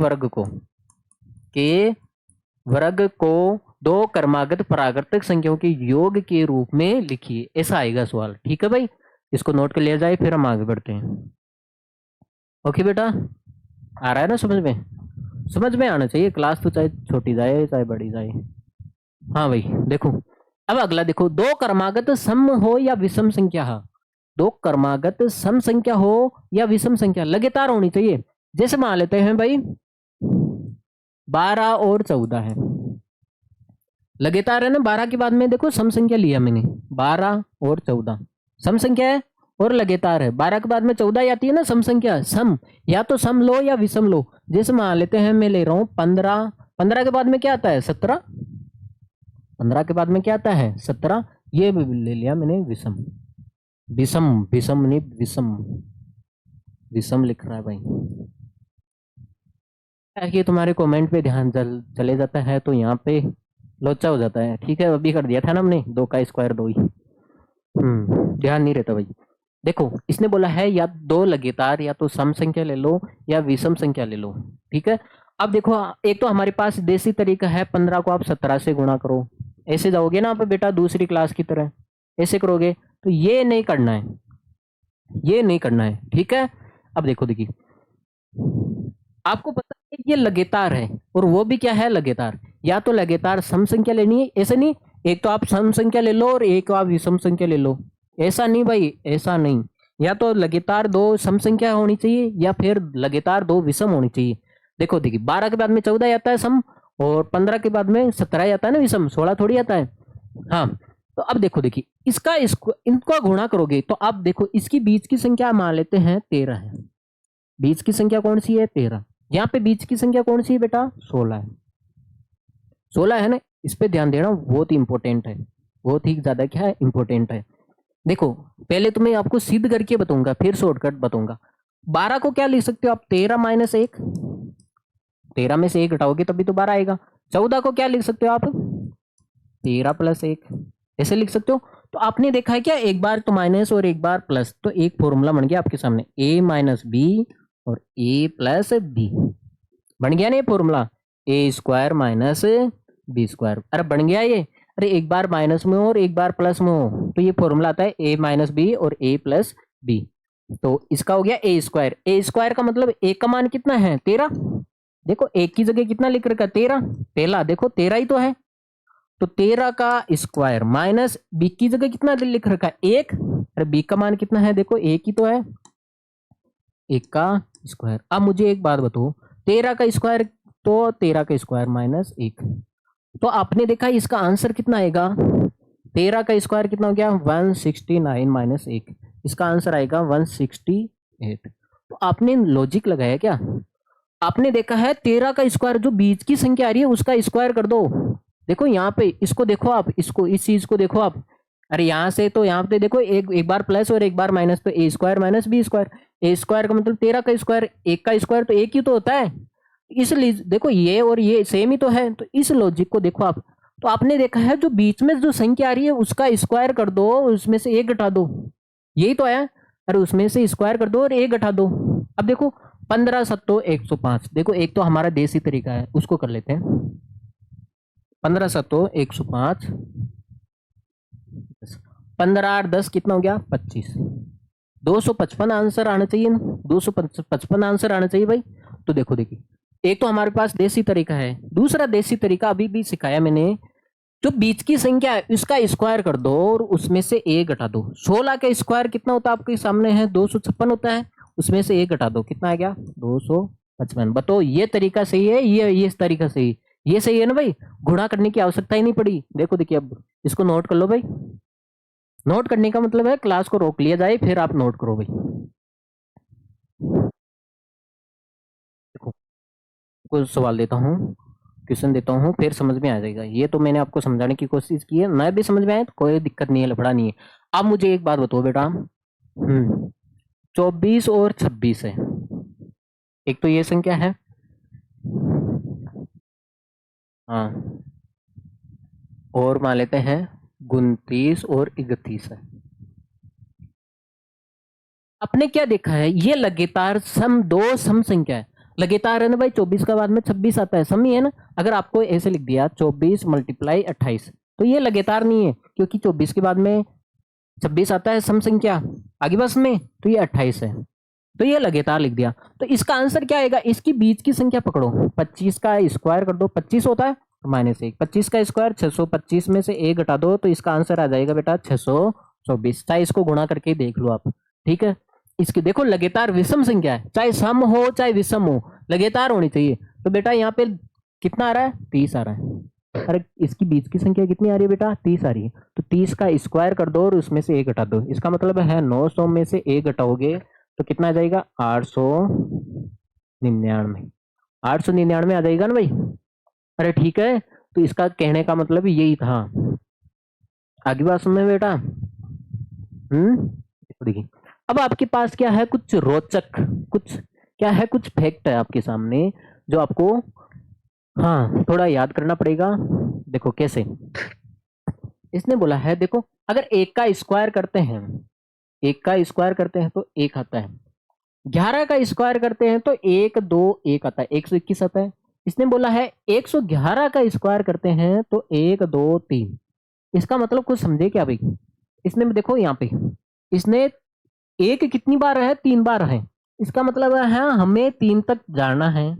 वर्ग को दो क्रमागत प्राकृतिक संख्याओं के योग के रूप में लिखिए। ऐसा आएगा सवाल, ठीक है भाई। इसको नोट कर लिया जाए, फिर हम आगे बढ़ते हैं। ओके बेटा, आ रहा है ना समझ में? समझ में आना चाहिए, क्लास तो चाहे छोटी जाए चाहे बड़ी जाए। हाँ भाई देखो, अब अगला देखो, दो क्रमागत सम हो या विषम संख्या हो। दो क्रमागत सम संख्या हो या विषम संख्या लगातार होनी चाहिए। जैसे मान लेते हैं भाई 12 और 14 है, लगातार है ना। 12 के बाद में देखो सम संख्या लिया मैंने, 12 और 14 सम संख्या है और लगातार है। 12 के बाद में 14 आती है ना सम संख्या, सम, या तो सम लो या विषम लो। जैसे मान लेते हैं मैं ले रहा हूं 15, 15 के बाद में क्या आता है 17, 15 के बाद में क्या आता है 17, ये ले लिया मैंने विषम। विषम विषम नहीं विषम, विषम लिख रहा है भाई। ये तुम्हारे कमेंट पे ध्यान चले जाता है तो यहाँ पे लोचा हो जाता है। ठीक है, अभी कर दिया था ना हमने, 2 का स्क्वायर 2 ही। ध्यान नहीं रहता भाई। देखो इसने बोला है या दो लगातार, या तो सम संख्या ले लो या विषम संख्या ले लो। ठीक है, अब देखो एक तो हमारे पास देसी तरीका है, 15 को आप 17 से गुणा करो। ऐसे जाओगे ना आप बेटा दूसरी क्लास की तरह, ऐसे करोगे तो ये नहीं करना है, ये नहीं करना है। ठीक है, अब देखो देखिए, आपको पता है ये लगातार है और वो भी क्या है लगातार। या तो लगातार सम संख्या लेनी है, ऐसे नहीं एक तो आप सम संख्या ले लो और एक आप विषम संख्या ले लो, ऐसा नहीं भाई, ऐसा नहीं। या तो लगातार दो सम संख्या होनी चाहिए या फिर लगातार दो विषम होनी चाहिए। देखो देखिए 12 के बाद में 14 आता है सम, और 15 के बाद में 17 आता है ना विषम, 16 थोड़ी आता है। हाँ, तो अब देखो देखिए इसका इनका गुणा करोगे तो आप देखो इसकी बीच की संख्या मान लेते हैं 13 है। बीच की संख्या कौन सी है 13, यहाँ पे बीच की संख्या कौन सी है बेटा 16 है। 16 है ना, इस पे ध्यान देना, बहुत ही इंपॉर्टेंट है, बहुत ही ज्यादा क्या है इंपॉर्टेंट है। देखो पहले तो मैं आपको सिद्ध करके बताऊंगा फिर शॉर्टकट बताऊंगा। 12 को क्या लिख सकते हो आप 13 - 1, 13 में से 1 घटाओगे तभी तो 12 आएगा। 14 को क्या लिख सकते हो आप 13 + 1, ऐसे लिख सकते हो। तो आपने देखा है क्या, एक बार तो माइनस और एक बार प्लस, तो एक फॉर्मूला बन गया आपके सामने, a - b और a + b बन गया ना ये फॉर्मूला, a² - b²। अरे बन गया ये, अरे एक बार माइनस में हो और एक बार प्लस में हो तो ये फॉर्मूला आता है a - b और a + b। तो इसका हो गया a²। का मतलब एक का मान कितना है 13। देखो एक की जगह कितना लिख रखा है 13, पहला देखो 13 ही तो है, तो 13 का स्क्वायर माइनस बी की जगह कितना लिख रखा है 1, अरे बी का मान कितना है देखो 1 ही तो है, 1 का स्क्वायर। अब मुझे एक बात बताओ, 13 का स्क्वायर तो 13 का स्क्वायर -1, तो आपने देखा इसका आंसर कितना आएगा, 13 का स्क्वायर कितना हो गया 169 - 1, इसका आंसर आएगा 168। तो आपने लॉजिक लगाया क्या, आपने देखा है 13 का स्क्वायर जो बीच की संख्या आ रही है उसका स्क्वायर कर दो। देखो यहाँ पे इसको देखो आप, इसको इस चीज को देखो आप, अरे यहाँ से तो यहाँ पे देखो एक बार प्लस और एक बार माइनस, तो a² - b², ए स्क्वायर का मतलब 13 का स्क्वायर, एक का स्क्वायर तो एक ही तो होता है, इसलिए देखो ये और ये सेम ही तो है, तो इस लॉजिक को देखो आप, तो आपने देखा है जो बीच में जो संख्या आ रही है उसका स्क्वायर कर दो, उसमें से एक घटा दो, यही तो है। अरे उसमें से स्क्वायर कर दो और एक घटा दो। अब देखो 15 सत्तो 105, देखो एक तो हमारा देसी तरीका है उसको कर लेते हैं। 15 सत्तो 105, 15 8 10 कितना हो गया 25, 255 आंसर आना चाहिए ना, 255 आंसर आना चाहिए भाई। तो देखो देखिए एक तो हमारे पास देसी तरीका है, दूसरा देसी तरीका अभी भी सिखाया मैंने, जो बीच की संख्या है उसका स्क्वायर कर दो और उसमें से एक घटा दो। 16 का स्क्वायर कितना होता है आपके सामने है 256 होता है, उसमें से एक घटा दो कितना आ गया 255। बताओ ये तरीका सही है, ये इस तरीका सही, ये सही है ना भाई, गुणा करने की आवश्यकता ही नहीं पड़ी। देखो देखिए अब इसको नोट कर लो भाई, नोट करने का मतलब है क्लास को रोक लिया जाए फिर आप नोट करो भाई। देखो कुछ सवाल देता हूँ, क्वेश्चन देता हूँ, फिर समझ में आ जाएगा। ये तो मैंने आपको समझाने की कोशिश की है, मैं भी समझ में आया तो कोई दिक्कत नहीं है, लफड़ा नहीं है। अब मुझे एक बात बताओ बेटा, 24 और 26 है, एक तो ये संख्या है, हाँ, और मान लेते हैं 29 और 31 है। आपने क्या देखा है, ये लगातार सम, दो सम संख्या है, लगातार है ना भाई। 24 का बाद में 26 आता है, सम ही है ना। अगर आपको ऐसे लिख दिया 24 मल्टीप्लाई 28, तो ये लगातार नहीं है, क्योंकि 24 के बाद में 26 आता है सम संख्या आगे बस में, तो ये 28 है, तो ये लगातार लिख दिया। तो इसका आंसर क्या आएगा, इसकी बीच की संख्या पकड़ो, 25 का स्क्वायर कर दो, 25 होता है -1, 25 का स्क्वायर 625 में से एक घटा दो, तो इसका आंसर आ जाएगा बेटा 624। चाहे इसको गुणा करके देख लो आप, ठीक है। इसकी देखो लगातार विषम संख्या है, चाहे सम हो चाहे विषम हो, लगातार होनी चाहिए। तो बेटा यहाँ पे कितना आ रहा है 30 आ रहा है, अरे इसकी बीच की संख्या कितनी आ रही है बेटा 30 आ रही है, तो 30 का स्क्वायर कर दो और उसमें से एक घटा दो, इसका मतलब है 900 में से एक घटाओगे तो कितना आ जाएगा 899, 899 आ जाएगा ना भाई। अरे ठीक है, तो इसका कहने का मतलब यही था। आगे बात समझ बेटा, देखिए अब आपके पास क्या है, कुछ रोचक, कुछ क्या है, कुछ फैक्ट है आपके सामने जो आपको हाँ थोड़ा याद करना पड़ेगा। देखो कैसे, इसने बोला है देखो, अगर एक का स्क्वायर करते हैं, एक का स्क्वायर करते हैं तो एक आता है, 11 का स्क्वायर करते हैं तो एक दो एक आता है, 121 आता है। इसने बोला है 111 का स्क्वायर करते हैं तो एक दो तीन, इसका मतलब कुछ समझे क्या भाई। इसने देखो यहाँ पे इसने एक कितनी बार है 3 बार है, इसका मतलब है हमें 3 तक जाना है,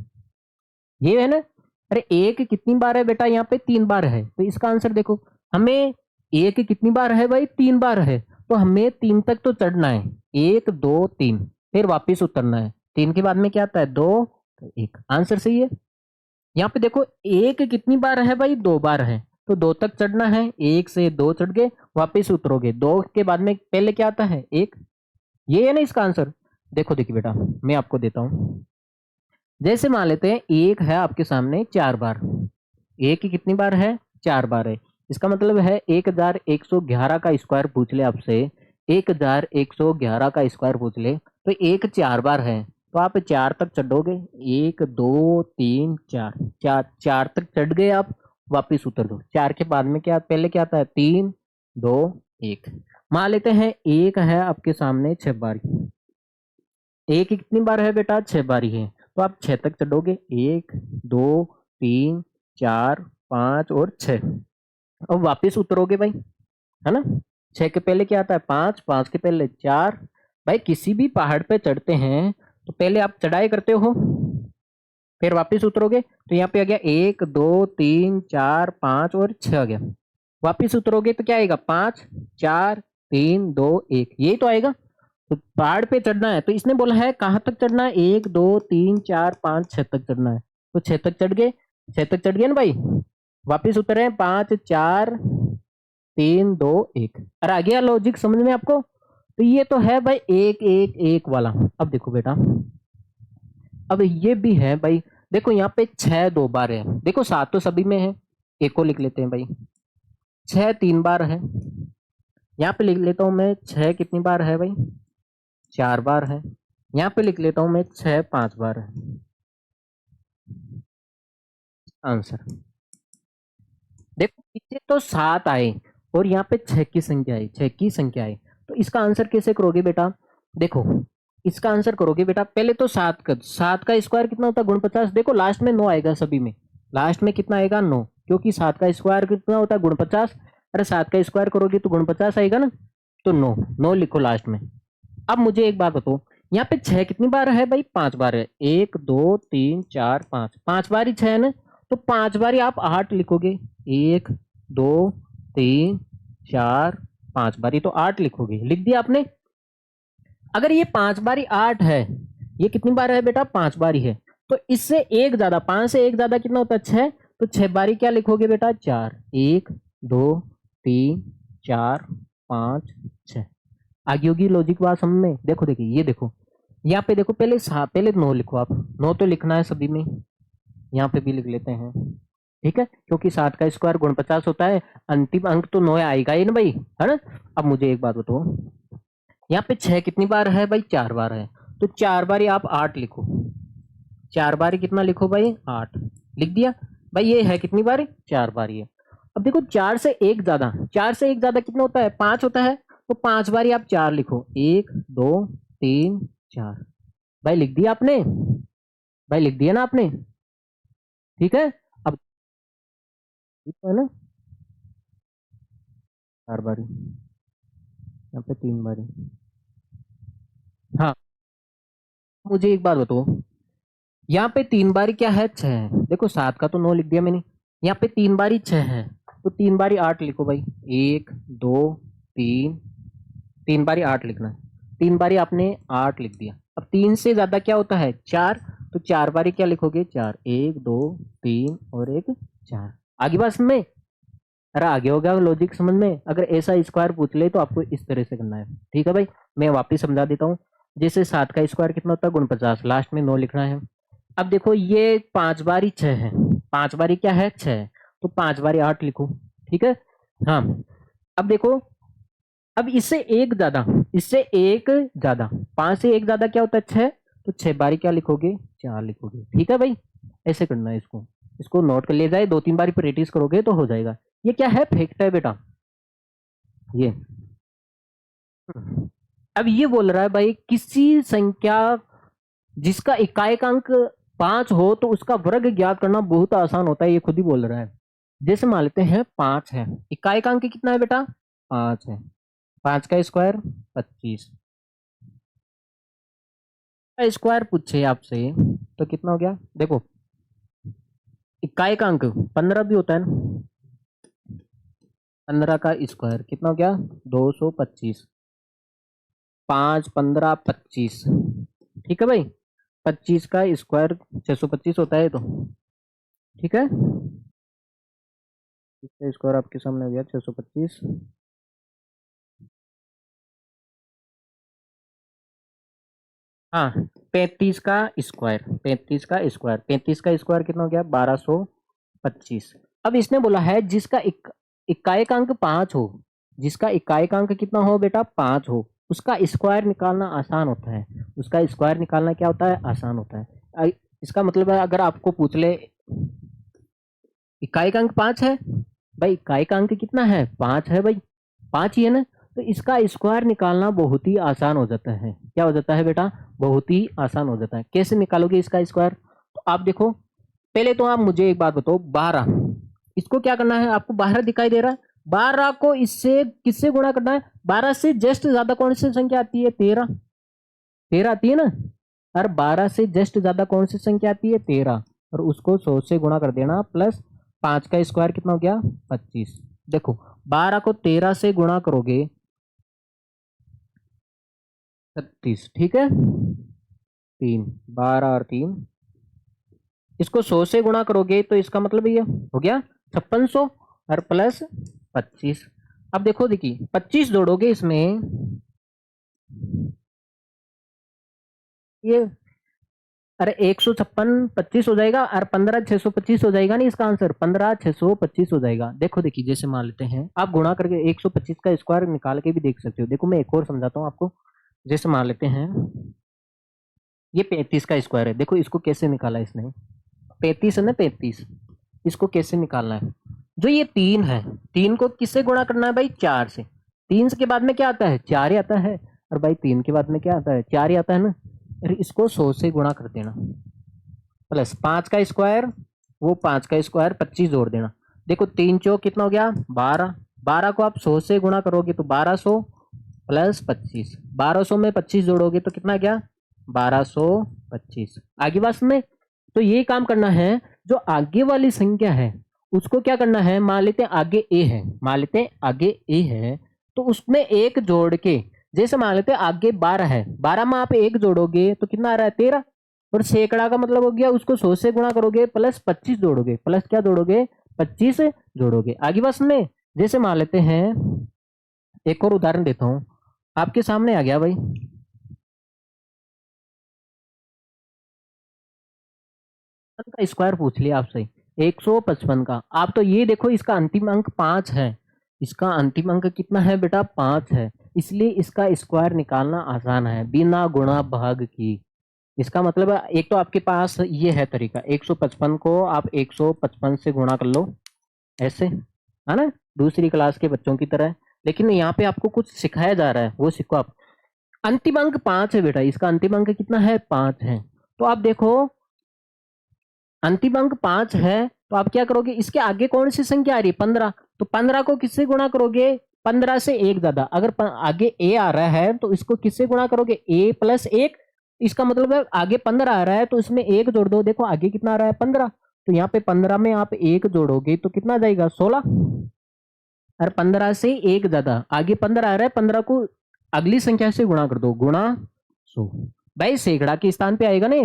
ये है ना। अरे एक कितनी बार है बेटा, यहाँ पे 3 बार है, तो इसका आंसर देखो, हमें एक कितनी बार है भाई 3 बार है, तो हमें 3 तक तो चढ़ना है, 1 2 3, फिर वापिस उतरना है, 3 के बाद में क्या आता है 2, तो 1, आंसर सही है। यहाँ पे देखो एक कितनी बार है भाई 2 बार है, तो 2 तक चढ़ना है, 1 से 2 चढ़ गए वापिस उतरोगे, 2 के बाद में पहले क्या आता है 1, ये है ना इसका आंसर। देखो देखिए बेटा मैं आपको देता हूँ, जैसे मान लेते हैं एक है आपके सामने 4 बार, एक की कितनी बार है 4 बार है, इसका मतलब है 1111 का स्क्वायर पूछ ले आपसे, 1111 का स्क्वायर पूछ ले, तो एक 4 बार है, तो आप 4 तक चढ़ोगे, 1 2 3 4, 4 तक चढ़ गए आप, वापिस उतर दो, 4 के बाद में क्या पहले क्या आता है 3 2 1। मान लेते हैं एक है आपके सामने 6 बार, एक ही कितनी बार है बेटा 6 बार ही है, तो आप 6 तक चढ़ोगे, 1 2 3 4 5 और 6, अब वापिस उतरोगे भाई, है ना। 6 के पहले क्या आता है 5, 5 के पहले 4। भाई किसी भी पहाड़ पे चढ़ते हैं तो पहले आप चढ़ाई करते हो, फिर वापिस उतरोगे, तो यहाँ पे आ गया 1 2 3 4 5 और 6 आ गया, वापिस उतरोगे तो क्या आएगा 5 4 3 2 1, यही तो आएगा। तो पहाड़ पे चढ़ना है, तो इसने बोला है कहाँ तक चढ़ना है 1 2 3 4 5 6 तक चढ़ना है, तो 6 तक चढ़ गए, 6 तक चढ़ गए ना भाई, वापिस उतरे 5 4 3 2 1। अरे आ गया लॉजिक समझ में आपको। तो ये तो है भाई एक एक एक वाला। अब देखो बेटा, अब ये भी है भाई, देखो यहाँ पे 6 2 बार है, देखो 7 तो सभी में है, एक को लिख लेते हैं भाई, 6 3 बार है, यहाँ पे लिख लेता हूँ मैं 6 कितनी बार है भाई 4 बार है, यहाँ पे लिख लेता हूं मैं 6 5 बार आंसर। देखो पीछे तो 7 आए और यहाँ पे 6 की संख्या आई, 6 की संख्या आई, तो इसका आंसर कैसे करोगे बेटा? देखो इसका आंसर करोगे बेटा, पहले तो 7 का स्क्वायर कितना होता है? गुण 50। देखो लास्ट में 9 आएगा सभी में, लास्ट में कितना आएगा? 9, क्योंकि 7 का स्क्वायर कितना होता है? गुण 50। अरे 7 का स्क्वायर करोगे तो गुण 50 आएगा ना, तो 9, 9 लिखो लास्ट में। अब मुझे एक बात बताओ, यहाँ पे 6 कितनी बार है भाई? 5 बार है। 1 2 3 4 5, 5 बार ही 6 है ना, तो 5 बार ही आप 8 लिखोगे। 1 2 3 4 5 बारी तो 8 लिखोगे, लिख दिया आपने। अगर ये 5 बारी 8 है, ये कितनी बार है बेटा? 5 बारी है, तो इससे एक ज्यादा, 5 से एक ज्यादा कितना होता है? 6, तो 6 बारी क्या लिखोगे बेटा? 4। 1 2 3 4 5 6। आगे होगी लॉजिक बात समझ में? देखो देखिए, ये देखो यहाँ पे देखो, पहले 9 लिखो आप, 9 तो लिखना है सभी में, यहाँ पे भी लिख लेते हैं, ठीक है, क्योंकि 7 का स्क्वायर गुण 50 होता है, अंतिम अंक तो 9 आएगा ही ना भाई, है ना। अब मुझे एक बात बताओ, यहाँ पे 6 कितनी बार है भाई? 4 बार है, तो 4 बारी आप 8 लिखो। 4 बारी कितना लिखो भाई? 8 लिख दिया भाई। ये है कितनी बारी? 4 बारी है। अब देखो 4 से एक ज्यादा, 4 से एक ज्यादा कितना होता है? 5 होता है, तो 5 बारी आप 4 लिखो। 1 2 3 4 भाई, लिख दिया आपने? भाई लिख दिया ना आपने? ठीक है। अब ठीक है ना, 4 बारी, यहाँ पे 3 बारी। हाँ, मुझे एक बात बताओ, यहाँ पे 3 बारी क्या है? 6 है। देखो 7 का तो 9 लिख दिया मैंने, यहाँ पे 3 बारी 6 है, तो 3 बारी 8 लिखो भाई। 1 2 3, 3 बारी 8 लिखना है, 3 बारी आपने 8 लिख दिया। अब 3 से ज्यादा क्या होता है? 4, तो 4 बारी क्या लिखोगे? 4। 1 2 3 और एक 4। आगे बात समझ में? अरे आगे हो गया लॉजिक समझ में? अगर ऐसा स्क्वायर पूछ ले तो आपको इस तरह से करना है, ठीक है भाई। मैं वापिस समझा देता हूँ। जैसे 7 का स्क्वायर कितना होता है? गुण 50, लास्ट में 9 लिखना है। अब देखो ये 5 बारी 6 है, 5 बारी क्या है? 6 है, तो 5 बारी 8 लिखो, ठीक है। हाँ, अब देखो, अब इससे एक ज्यादा, इससे एक ज्यादा, 5 से एक ज्यादा क्या होता है? 6, तो 6 बारी क्या लिखोगे? 4 लिखोगे, ठीक है भाई। ऐसे करना है इसको, इसको नोट कर ले जाए, 2-3 बारी प्रैक्टिस करोगे तो हो जाएगा। ये क्या है? फैक्ट है बेटा ये। अब ये बोल रहा है भाई, किसी संख्या जिसका इकाई अंक 5 हो तो उसका वर्ग ज्ञात करना बहुत आसान होता है, ये खुद ही बोल रहा है। जैसे मान लेते हैं 5 है, इकाई अंक कितना है बेटा? 5 है। 5 का स्क्वायर 25 का स्क्वायर पूछे आपसे तो कितना हो गया? देखो इकाई का अंक 15 भी होता है ना, 15 का स्क्वायर कितना हो गया? 225। 5 15 25, ठीक है भाई। 25 का स्क्वायर 625 होता है, तो ठीक है, इसका स्क्वायर आपके सामने हो गया 625। हाँ, 35 का स्क्वायर, 35 का स्क्वायर, 35 का स्क्वायर कितना हो गया? 1225। अब इसने बोला है जिसका इकाई का अंक 5 हो, जिसका इकाई का अंक कितना हो बेटा? 5 हो, उसका स्क्वायर निकालना आसान होता है। उसका स्क्वायर निकालना क्या होता है? आसान होता है। इसका मतलब है, अगर आपको पूछ ले इकाई का अंक 5 है, भाई इकाई का अंक कितना है? 5 है भाई, 5 ही है ना, तो इसका स्क्वायर निकालना बहुत ही आसान हो जाता है। क्या हो जाता है बेटा? बहुत ही आसान हो जाता है। कैसे निकालोगे इसका स्क्वायर? तो आप देखो, पहले तो आप मुझे एक बात बताओ, 12, इसको क्या करना है? आपको 12 दिखाई दे रहा है, 12 को इससे किससे गुणा करना है? 12 से जस्ट ज्यादा कौन सी संख्या आती है? 13, 13 आती है ना। और 12 से जस्ट ज्यादा कौन सी संख्या आती है? 13, और उसको 100 से गुणा कर देना, प्लस 5 का स्क्वायर कितना हो गया? 25। देखो 12 को 13 से गुणा करोगे 36, ठीक है, 3, 12 और 3, इसको 100 से गुणा करोगे तो इसका मतलब ये हो गया 5600 और प्लस 25। अब देखो, देखिए 25 जोड़ोगे इसमें, ये अरे 156 25 हो जाएगा, और 15 625 हो जाएगा नहीं, इसका आंसर 15 625 हो जाएगा। देखो देखिए, जैसे मान लेते हैं, आप गुणा करके 125 का स्क्वायर निकाल के भी देख सकते हो। देखो मैं एक और समझाता हूँ आपको। जैसे मान लेते हैं ये 35 का स्क्वायर है। देखो इसको कैसे निकाला इसने, 35 है ना 35, इसको कैसे निकालना है। जो ये 3 है, 3 को किससे गुणा करना है भाई, 4 से। 3 के बाद में क्या आता है, 4 ही आता है। और भाई 3 के बाद में क्या आता है, 4 ही आता है ना। अरे इसको 100 से गुणा कर देना, प्लस 5 का स्क्वायर, वो 5 का स्क्वायर 25 जोड़ देना। देखो 3 चौक कितना हो गया, 12। 12 को आप 100 से गुणा करोगे तो 1200 प्लस 25, 1200 में 25 जोड़ोगे तो कितना गया, 1225। आगे बात में, तो ये काम करना है, जो आगे वाली संख्या है उसको क्या करना है, मान लेते हैं आगे ए है, मान लेते हैं आगे ए है, तो उसमें एक जोड़ के, जैसे मान लेते हैं आगे 12 है, 12 में आप एक जोड़ोगे तो कितना आ रहा है, 13। और सैकड़ा का मतलब हो गया, उसको 100 से गुणा करोगे प्लस 25 जोड़ोगे, प्लस क्या जोड़ोगे, 25 जोड़ोगे। आगे बस में, जैसे मान लेते हैं, एक और उदाहरण देता हूं, आपके सामने आ गया भाई, का स्क्वायर पूछ लिया आपसे, 155 का। आप तो ये देखो इसका अंतिम अंक 5 है, इसका अंतिम अंक कितना है बेटा, 5 है, इसलिए इसका स्क्वायर निकालना आसान है बिना गुणा भाग की। इसका मतलब है, एक तो आपके पास ये है तरीका, 155 को आप 155 से गुणा कर लो, ऐसे है ना, दूसरी क्लास के बच्चों की तरह। लेकिन यहाँ पे आपको कुछ सिखाया जा रहा है, वो सीखो आप। अंतिम अंक 5 है बेटा, इसका अंतिम अंक कितना है, 5 है। तो आप देखो अंतिम अंक 5 है, तो आप क्या करोगे, इसके आगे कौन सी संख्या आ रही है, 15, तो 15 को किससे गुणा करोगे, 15 से एक ज्यादा। अगर आगे ए आ रहा है तो इसको किससे गुणा करोगे, ए प्लस एक। इसका मतलब है आगे 15 आ रहा है तो इसमें एक जोड़ दो, देखो आगे कितना आ रहा है, 15, तो यहाँ पे 15 में आप एक जोड़ोगे तो कितना आ जाएगा, 16। और 15 से एक ज्यादा, आगे 15 आ रहा है, 15 को अगली संख्या से गुणा कर दो, गुणा 100। भाई सैकड़ा के स्थान पे आएगा ना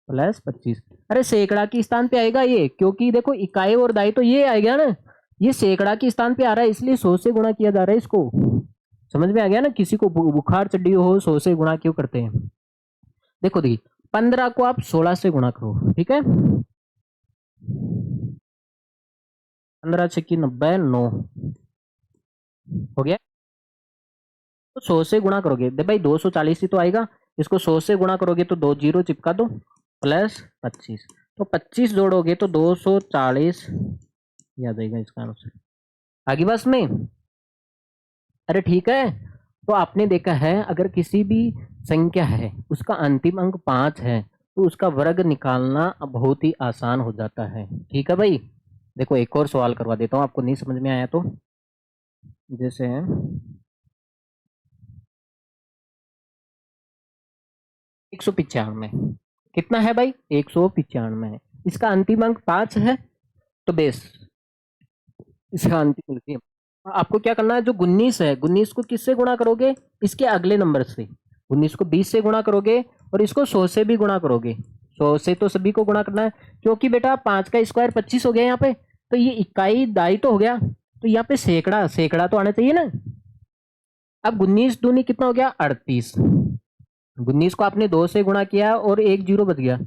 प्लस 25। अरे सैकड़ा के स्थान पे आएगा ये, क्योंकि देखो इकाई और दाई तो ये आएगा ना, ये सैकड़ा के स्थान पे आ रहा है, इसलिए 100 से गुणा किया जा रहा है इसको। समझ में आ गया ना, किसी को बुखार चढ़ी हो 100 से गुणा क्यों करते हैं। देखो देखिए 15 को आप 16 से गुणा करो, ठीक है, 15 छक्की 90, 9 हो गया। तो 100 से गुणा करोगे, दे भाई 240 ही तो आएगा, इसको 100 से गुणा करोगे तो 2 जीरो चिपका दो, प्लस 25, तो 25 जोड़ोगे तो 240 याद आएगा इसका आंसर। आगे बस में, अरे ठीक है। तो आपने देखा है अगर किसी भी संख्या है उसका अंतिम अंक 5 है तो उसका वर्ग निकालना बहुत ही आसान हो जाता है, ठीक है भाई। देखो एक और सवाल करवा देता हूँ, आपको नहीं समझ में आया तो, जैसे 195 कितना है भाई, 195 है, इसका अंतिम अंक 5 है, तो बेस इसका अंतिम अंक आपको क्या करना है, जो 19 है, 19 को किससे गुणा करोगे, इसके अगले नंबर से। 19 को 20 से गुणा करोगे और इसको 100 से भी गुणा करोगे, 100 से तो सभी को गुणा करना है, क्योंकि बेटा 5 का स्क्वायर 25 हो गया यहाँ पे, तो ये इकाई दाई तो हो गया, तो यहाँ पे सैकड़ा, सैकड़ा तो आना चाहिए ना। अब 19 दूनी कितना हो गया, 38। 19 को आपने 2 से गुणा किया और एक जीरो बच गया।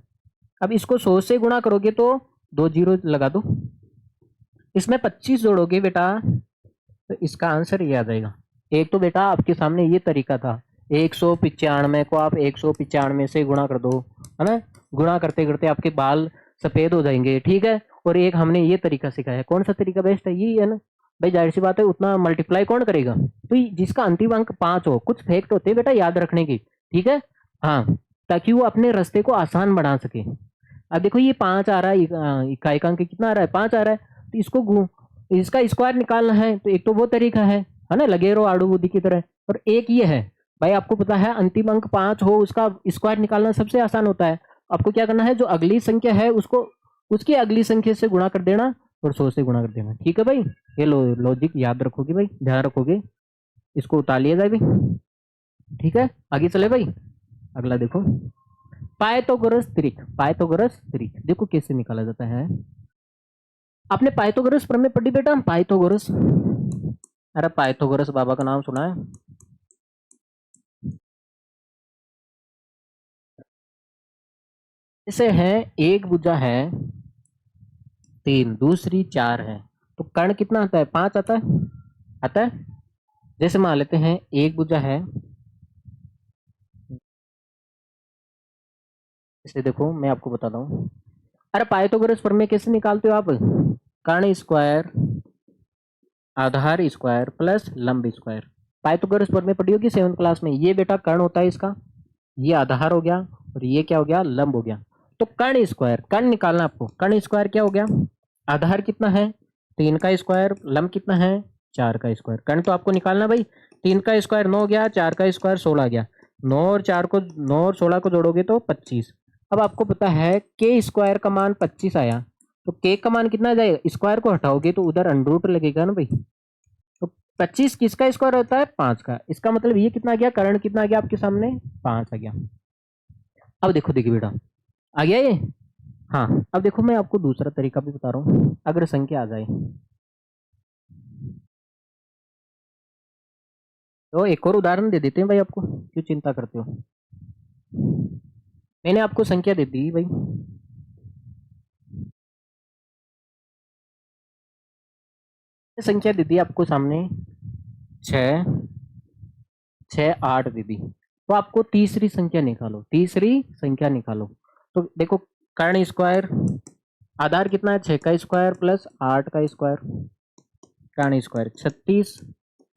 अब इसको 100 से गुणा करोगे तो 2 जीरो लगा दो, इसमें 25 जोड़ोगे बेटा तो इसका आंसर ये आ जाएगा। एक तो बेटा आपके सामने ये तरीका था, 195 को आप 195 से गुणा कर दो, है ना, गुणा करते करते आपके बाल सफेद हो जाएंगे, ठीक है। और एक हमने ये तरीका सिखाया, कौन सा तरीका बेस्ट है, ये है ना भाई, जाहिर सी बात है उतना मल्टीप्लाई कौन करेगा। तो जिसका अंतिम अंक 5 हो, कुछ फैक्ट होते हैं बेटा याद रखने की, ठीक है, हाँ, ताकि वो अपने रास्ते को आसान बना सके। अब देखो ये 5 आ रहा है, इकाई का अंक कितना आ रहा है, 5 आ रहा है, तो इसका स्क्वायर निकालना है, तो एक तो वो तरीका है ना, लगे रहो आड़ू बूदी की तरह। और एक ये है भाई, आपको पता है अंतिम अंक 5 हो उसका स्क्वायर निकालना सबसे आसान होता है। आपको क्या करना है, जो अगली संख्या है उसको उसकी अगली संख्या से गुणा कर देना और 100 से गुणा कर देना, ठीक है भाई। ये लॉजिक याद रखोगे भाई, ध्यान रखोगे, इसको उतार लिया जाए भाई, ठीक है। आगे चले भाई, अगला देखो, पाइथागोरस त्रिक, पाइथागोरस त्रिक देखो कैसे निकाला जाता है। आपने पाइथागोरस प्रमेय पढ़ी बेटा, पाइथागोरस, अरे पाइथागोरस बाबा का नाम सुना है। जैसे है एक भुजा है 3, दूसरी 4 है, तो कर्ण कितना आता है, 5 आता है, आता है। जैसे मान लेते हैं एक भुजा है इसे देखो मैं आपको बताता हूँ। अरे पाइथागोरस प्रमेय कैसे निकालते हो आप? कर्ण स्क्वायर आधार स्क्वायर प्लस लंब स्क्वायर। पाइथागोरस प्रमेय पढ़ी होगी 7th क्लास में। ये बेटा कर्ण होता है इसका, ये आधार हो गया और ये क्या हो गया? लंब हो गया। तो कर्ण स्क्वायर, कर्ण निकालना आपको। कर्ण स्क्वायर क्या हो गया? आधार कितना है? 3 का स्क्वायर, लंब कितना है? 4 का स्क्वायर। कर्ण तो आपको निकालना भाई। 3 का स्क्वायर 9 गया, 4 का स्क्वायर 16 गया। 9 और 4 को, 9 और 16 को जोड़ोगे तो 25। अब आपको पता है के स्क्वायर का मान 25 आया, तो के का मान कितना आ जाएगा? स्क्वायर को हटाओगे तो उधर अंडर रूट लगेगा ना भाई। तो 25 किसका स्क्वायर होता है? 5 का। इसका मतलब ये कितना आ गया? कर्ण कितना आ गया आपके सामने? 5 आ गया। अब देखो, देखिए बेटा, आ गया ये? हाँ, अब देखो मैं आपको दूसरा तरीका भी बता रहा हूँ। अगर संख्या आ जाए तो एक और उदाहरण दे देते हैं भाई आपको, क्यों चिंता करते हो? मैंने आपको संख्या दे दी भाई, संख्या दे दी आपको सामने 6, 6, 8 दे दी। तो आपको तीसरी संख्या निकालो, तीसरी संख्या निकालो। तो देखो, कर्ण स्क्वायर आधार कितना है? 6 का स्क्वायर प्लस 8 का स्क्वायर। कर्ण स्क्वायर 36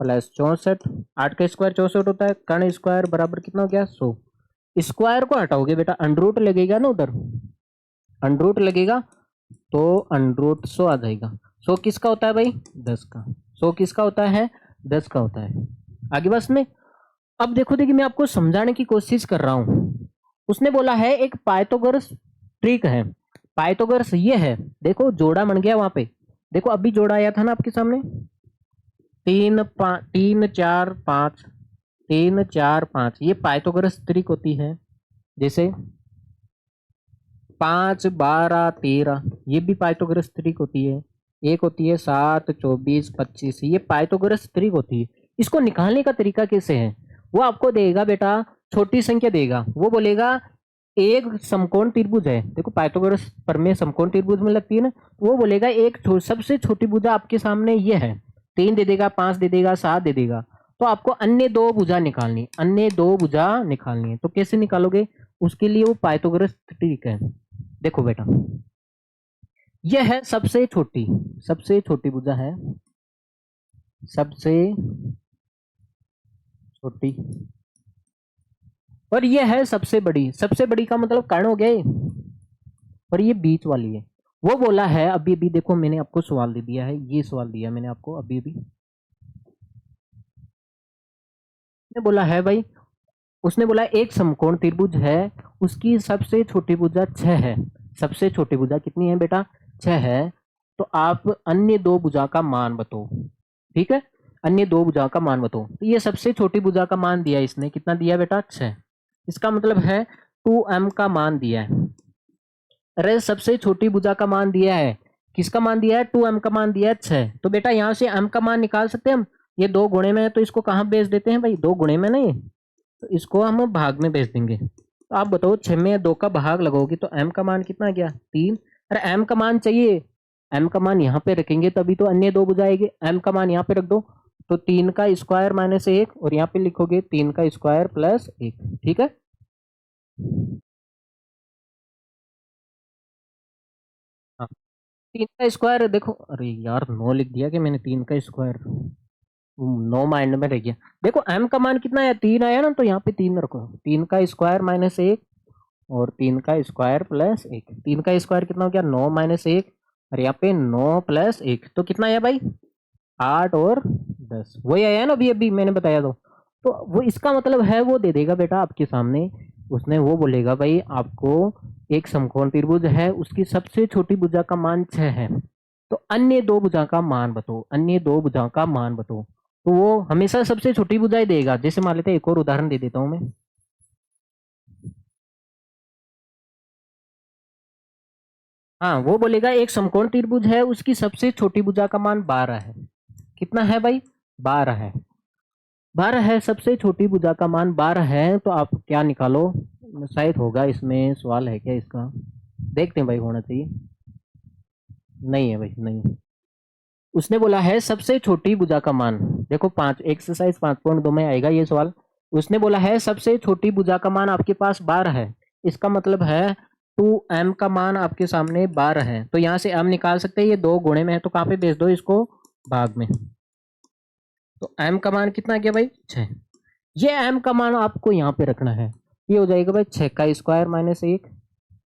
प्लस 64। 8 का स्क्वायर 64 होता है। कर्ण स्क्वायर बराबर कितना हो गया? 100। स्क्वायर को हटाओगे बेटा, अंडर रूट लगेगा ना उधर, अंडर रूट लगेगा तो अंडर रूट 100 आ जाएगा। 100 किसका होता है भाई? 10 का। 100 किसका होता है? 10 का होता है। आगे बस में। अब देखो, देखिए मैं आपको समझाने की कोशिश कर रहा हूं। उसने बोला है एक पाइथागोरस ट्रिक है। पाइथागोरस ये है, देखो जोड़ा बन गया वहां पे। देखो अभी जोड़ा आया था ना आपके सामने, 3 4 5, 3 4 5। ये पाइथागोरस ट्रिक होती है। जैसे 5 12 13, ये भी पाइथागोरस ट्रिक होती है। एक होती है 7 24 25, ये पाइथागोरस ट्रिक होती है। इसको निकालने का तरीका कैसे है? वो आपको देगा बेटा, छोटी संख्या देगा। वो बोलेगा एक समकोण त्रिभुज है। देखो पाइथागोरस प्रमेय समकोण त्रिभुज में लगती है ना। वो बोलेगा एक सबसे छोटी भुजा आपके सामने ये है। 3 दे देगा, 5 दे देगा, 7 दे देगा। तो आपको अन्य दो भुजा निकालनी, अन्य दो भुजा निकालनी है। तो कैसे निकालोगे? उसके लिए वो पाइथागोरस ट्रिक है। देखो बेटा, यह है सबसे छोटी भुजा है, सबसे छोटी। और ये है सबसे बड़ी। सबसे बड़ी का मतलब कर्ण हो गए, और ये बीच वाली है। वो बोला है अभी अभी, देखो मैंने आपको सवाल दे दिया है, ये सवाल दिया मैंने आपको अभी अभी। उसने बोला है भाई, उसने बोला एक समकोण त्रिभुज है, उसकी सबसे छोटी भुजा 6 है। सबसे छोटी भुजा कितनी है बेटा? 6 है। तो आप अन्य दो भुजा का मान बताओ। ठीक है, अन्य दो भुजा का मान बताओ। तो ये सबसे छोटी भुजा का मान दिया इसने, कितना दिया बेटा? 6। इसका मतलब है 2m का मान दिया है। अरे सबसे छोटी भुजा का मान दिया है, किसका मान दिया है? 2m का मान दिया है 6। तो बेटा यहाँ से m का मान निकाल सकते हैं हम। ये दो गुणे में है तो इसको कहाँ भेज देते हैं भाई? दो गुणे में नहीं, तो इसको हम भाग में भेज देंगे। तो आप बताओ 6 में 2 का भाग लगाओगे तो m का मान कितना आ गया? 3। अरे m का मान चाहिए, m का मान यहाँ पे रखेंगे तभी तो अन्य दो भुजा आएगी। m का मान यहाँ पे रख दो, तो 3 का स्क्वायर माइनस 1, और यहाँ पे लिखोगे 3 का स्क्वायर प्लस 1। ठीक है। हाँ, 3 का स्क्वायर देखो, अरे यार 9 लिख दिया कि मैंने। 3 का स्क्वायर, 9 माइंड में रह गया। देखो m का मान कितना है? 3 आया ना, तो यहाँ पे 3 रखो। 3 का स्क्वायर माइनस 1 और 3 का स्क्वायर प्लस 1। 3 का स्क्वायर कितना हो गया? 9 माइनस 1, और यहाँ पे 9 प्लस 1, तो कितना आया भाई? 8 और 10। वही आया ना अभी अभी मैंने बताया। तो वो इसका मतलब है वो दे देगा बेटा आपके सामने। उसने वो बोलेगा भाई आपको एक समकोण त्रिभुज है, उसकी सबसे छोटी भुजा का मान 6 है। तो अन्य दो भुजा का मान बताओ, अन्य दो भुजा का मान बताओ। तो वो हमेशा सबसे छोटी भुजा ही देगा। जैसे मान लेते हैं, एक और उदाहरण दे देता हूं मैं। हाँ, वो बोलेगा एक समकोण त्रिभुज है, उसकी सबसे छोटी भुजा का मान 12 है। कितना है भाई? 12 है। 12 है, सबसे छोटी भुजा का मान 12 है। तो आप क्या निकालो? शायद होगा इसमें, सवाल है क्या इसका? देखते हैं भाई, होना चाहिए। नहीं है भाई, नहीं। उसने बोला है सबसे छोटी भुजा का मान। देखो 5, एक्सरसाइज 5.2 में आएगा ये सवाल। उसने बोला है सबसे छोटी भुजा का मान आपके पास 12 है। इसका मतलब है 2m का मान आपके सामने 12 है, तो यहाँ से m निकाल सकते हैं, ये 2 गुणे में है तो कहाँ पे भेज दो इसको, भाग में। तो m का मान कितना गया भाई, 6। ये m का मान आपको यहाँ पे रखना है, ये हो जाएगा भाई 6 का स्क्वायर माइनस 1,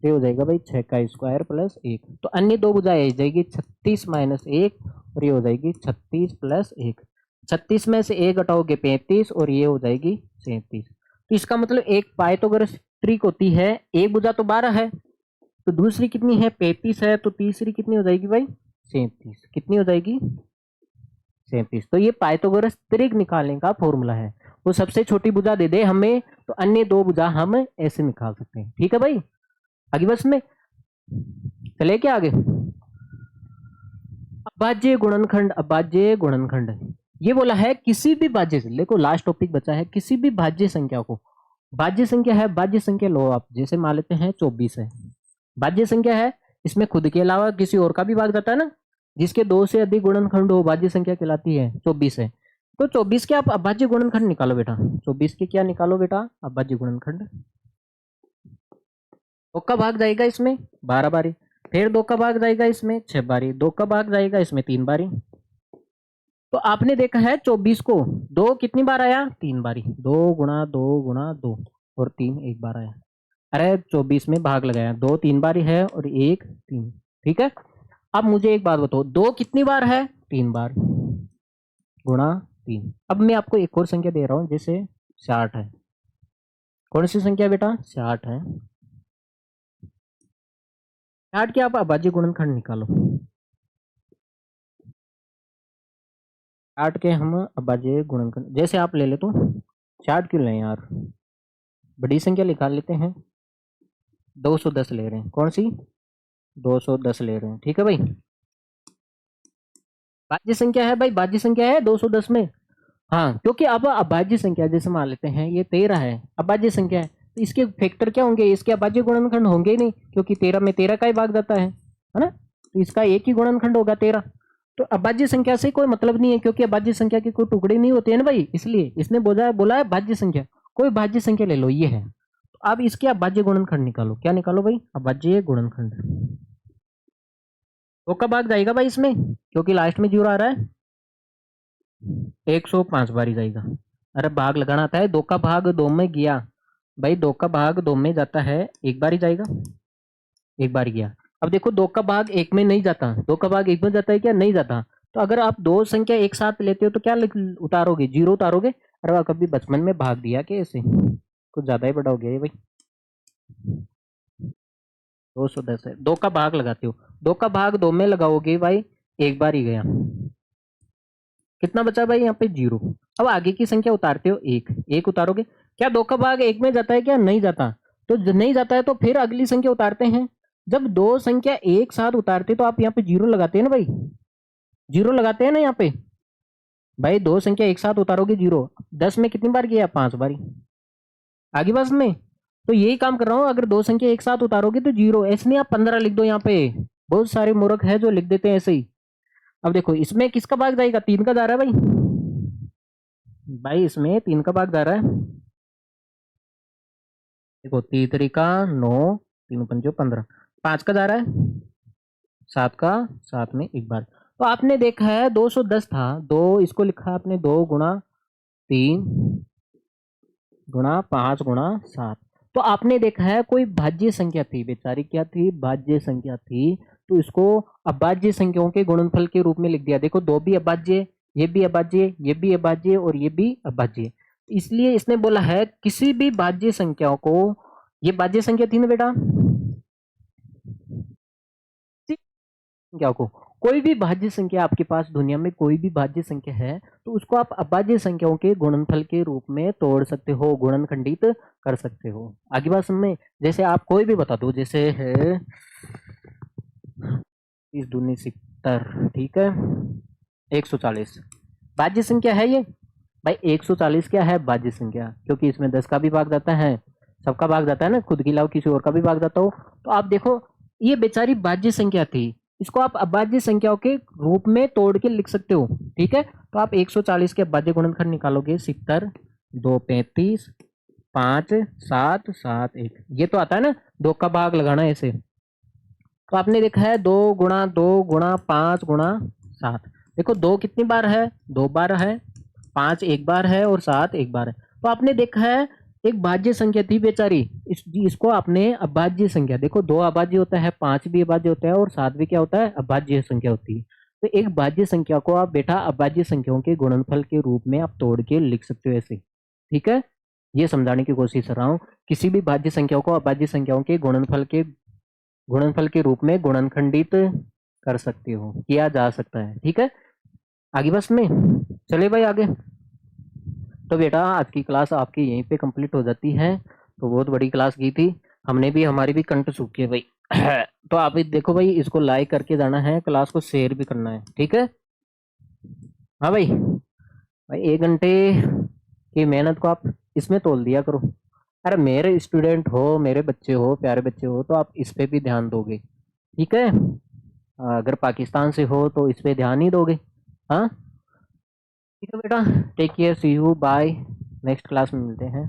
ये हो जाएगा भाई 6 का स्क्वायर प्लस 1। तो अन्य दो भुजाएं आ जाएगी 36 माइनस 1, और ये हो जाएगी 36 प्लस 1। 36 में से 1 घटाओगे 35, और ये हो जाएगी 37। तो इसका मतलब एक पाइथागोरस ट्रिक होती है, एक भुजा तो 12 है, तो दूसरी कितनी है 35 है, तो तीसरी कितनी हो जाएगी भाई 37। कितनी हो जाएगी 37। तो ये पाइथागोरस त्रिक निकालने का फॉर्मूला है। वो सबसे छोटी भुजा दे दे हमें, तो अन्य दो भुजा हम ऐसे निकाल सकते हैं। ठीक है भाई, आगे बस में चले क्या आगे। अभाज्य गुणनखंड, अभाज्य गुणनखंड ये बोला है किसी भी भाज्य से, देखो लास्ट टॉपिक बचा है, किसी भी भाज्य संख्या को, भाज्य संख्या है, भाज्य संख्या लो आप, जैसे मान लेते हैं 24 है, भाज्य संख्या है, इसमें खुद के अलावा किसी और का भी भाग जाता है ना, जिसके 2 से अधिक गुणनखंड हो भाज्य संख्या कहलाती है। 24 है, तो 24 के आप अभाज्य गुणनखंड निकालो बेटा, 24 के क्या निकालो बेटा, अभाज्य गुणनखंड। 2 का भाग जाएगा इसमें 12 बारी, फिर 2 का भाग जाएगा इसमें 6 बारी, 2 का भाग जाएगा इसमें 3 बारी। तो आपने देखा है 24 को 2 कितनी बार आया, 3 बारी, 2 गुणा 2 गुणा 2 और 3 एक बार आया। अरे 24 में भाग लगाया, 2 3 बारी है और 1 3। ठीक है, अब मुझे एक बात बताओ, 2 कितनी बार है, 3 बार, गुणा 3। अब मैं आपको एक और संख्या दे रहा हूं, जैसे 60 है। कौन सी संख्या बेटा, 60 है। 60 के आप अभाज्य गुणनखंड निकालो, 60 के हम अभाज्य गुणनखंड, जैसे आप ले ले तो 60 क्यों लें यार, बड़ी संख्या निकाल लेते हैं, 210 ले रहे हैं, कौन सी 210 ले रहे हैं। ठीक है भाई, भाज्य संख्या है भाई, भाज्य संख्या है 210 में, हाँ, क्योंकि अब अभाज्य संख्या जैसे मान लेते हैं ये 13 है, अभाज्य संख्या है, तो इसके फैक्टर क्या होंगे, इसके अभाज्य गुणनखंड होंगे ही नहीं, क्योंकि 13 में 13 का ही भाग जाता है ना, तो इसका एक ही गुणनखंड होगा 13। तो अभाज्य संख्या से कोई मतलब नहीं है, क्योंकि अभाज्य संख्या के कोई टुकड़े नहीं होते हैं ना भाई, इसलिए इसने बोला है भाज्य संख्या, कोई भाज्य संख्या ले लो, ये है। तो अब इसके अभाज्य गुणनखंड निकालो, क्या निकालो भाई, अभाज्य गुणनखंड। तो कब भाग जाएगा भाई इसमें, क्योंकि लास्ट में 0 आ रहा है, 105 बारी जाएगा। अरे भाग लगाना आता है, 2 का भाग 2 में गया भाई, 2 का भाग 2 में जाता है, एक बार ही जाएगा, एक बार गया। अब देखो 2 का भाग 1 में नहीं जाता, 2 का भाग 1 में जाता है क्या, नहीं जाता। तो अगर आप दो संख्या एक साथ लेते हो तो क्या उतारोगे, 0 उतारोगे। अरे वाह, कभी बचपन में भाग दिया क्या ऐसे, कुछ ज्यादा ही बड़ा हो गया ये भाई। 210 है, 2 का भाग लगाते हो, 2 का भाग 2 में लगाओगे भाई, एक बार ही गया, कितना बचा भाई यहाँ पे 0। अब आगे की संख्या उतारते हो, एक उतारोगे, क्या 2 का भाग 1 में जाता है क्या, नहीं जाता। तो नहीं जाता है तो फिर अगली संख्या उतारते हैं, जब दो संख्या एक साथ उतारते तो आप यहाँ पे 0 लगाते हैं ना भाई, 0 लगाते हैं ना यहाँ पे भाई, दो संख्या एक साथ उतारोगे 0। 10 में कितनी बार किया, 5 बारी, आगे बस में। तो यही काम कर रहा हूँ, अगर दो संख्या एक साथ उतारोगे तो 0, ऐसे नहीं आप 15 लिख दो, यहाँ पे बहुत सारे मूर्ख है जो लिख देते हैं ऐसे ही। अब देखो इसमें किसका भाग जाएगा, 3 का जा रहा है भाई, भाई इसमें 3 का भाग जा रहा है। देखो 3 तरीका 9, 3 पंजो 15, 5 का जा रहा है, 7 का, 7 में एक बार। तो आपने देखा है 210 था, 2 इसको लिखा आपने 2 गुणा 3 गुणा 5 गुणा 7। तो आपने देखा है कोई भाज्य संख्या थी बेचारी, क्या थी, भाज्य संख्या थी, तो इसको अभाज्य संख्याओं के गुणनफल के रूप में लिख दिया। देखो 2 भी अभाज्य, ये भी अभाज्य, ये भी अभाज्य और ये भी अभाज्य, इसलिए इसने बोला है किसी भी भाज्य संख्याओं को, ये भाज्य संख्या थी ना बेटा, संख्या को, कोई भी भाज्य संख्या आपके पास दुनिया में कोई भी भाज्य संख्या है, तो उसको आप अभाज्य संख्याओं के गुणनफल के रूप में तोड़ सकते हो, गुणनखंडित कर सकते हो। आगे बात समझ में, जैसे आप कोई भी बता दो, जैसे है 30 दूनी 70, ठीक है, 140 भाज्य संख्या है ये भाई, 140 क्या है भाज्य संख्या, क्योंकि इसमें 10 का भी भाग जाता है, सबका भाग जाता है ना, खुद के अलावा किसी और का भी भाग जाता हो। तो आप देखो ये बेचारी भाज्य संख्या थी, इसको आप अभाज्य संख्याओं के रूप में तोड़ के लिख सकते हो। ठीक है, तो आप 140 के अभाज्य गुणनखंड निकालोगे, 70 2 35 5 7 7 1, ये तो आता है ना, 2 का भाग लगाना है ऐसे। तो आपने देखा है 2 गुणा 5 गुणा 7। देखो 2 कितनी बार है, 2 बार है, 5 एक बार है और 7 एक बार है। तो आपने देखा है एक भाज्य संख्या थी बेचारी, इसको आपने अभाज्य संख्या, देखो 2 अभाज्य होता है, 5 भी अभाज्य होता है और 7 भी क्या होता है, अभाज्य संख्या होती है। तो एक भाज्य संख्या को आप बेटा अभाज्य संख्याओं के गुणनफल के रूप में आप तोड़ के लिख सकते हो ऐसे। ठीक है, ये समझाने की कोशिश कर रहा हूँ। किसी भी भाज्य संख्याओं को अभाज्य संख्याओं के गुणनफल के रूप में गुणनखंडित कर सकते हो, किया जा सकता है। ठीक है, आगे बस में चले भाई आगे। तो बेटा आज की क्लास आपकी यहीं पे कंप्लीट हो जाती है। तो बहुत बड़ी क्लास की थी, हमने भी, हमारी भी कंठ सूखी है भाई। तो आप भी देखो भाई, इसको लाइक करके जाना है, क्लास को शेयर भी करना है। ठीक है, हाँ भाई, भाई 1 घंटे की मेहनत को आप इसमें तोल दिया करो। अरे मेरे स्टूडेंट हो, मेरे बच्चे हो, प्यारे बच्चे हो, तो आप इस पे भी ध्यान दोगे। ठीक है, अगर पाकिस्तान से हो तो इस पे ध्यान ही दोगे। हाँ, ठीक है बेटा, take care, see you, bye, next class में मिलते हैं,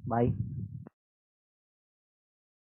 बाय।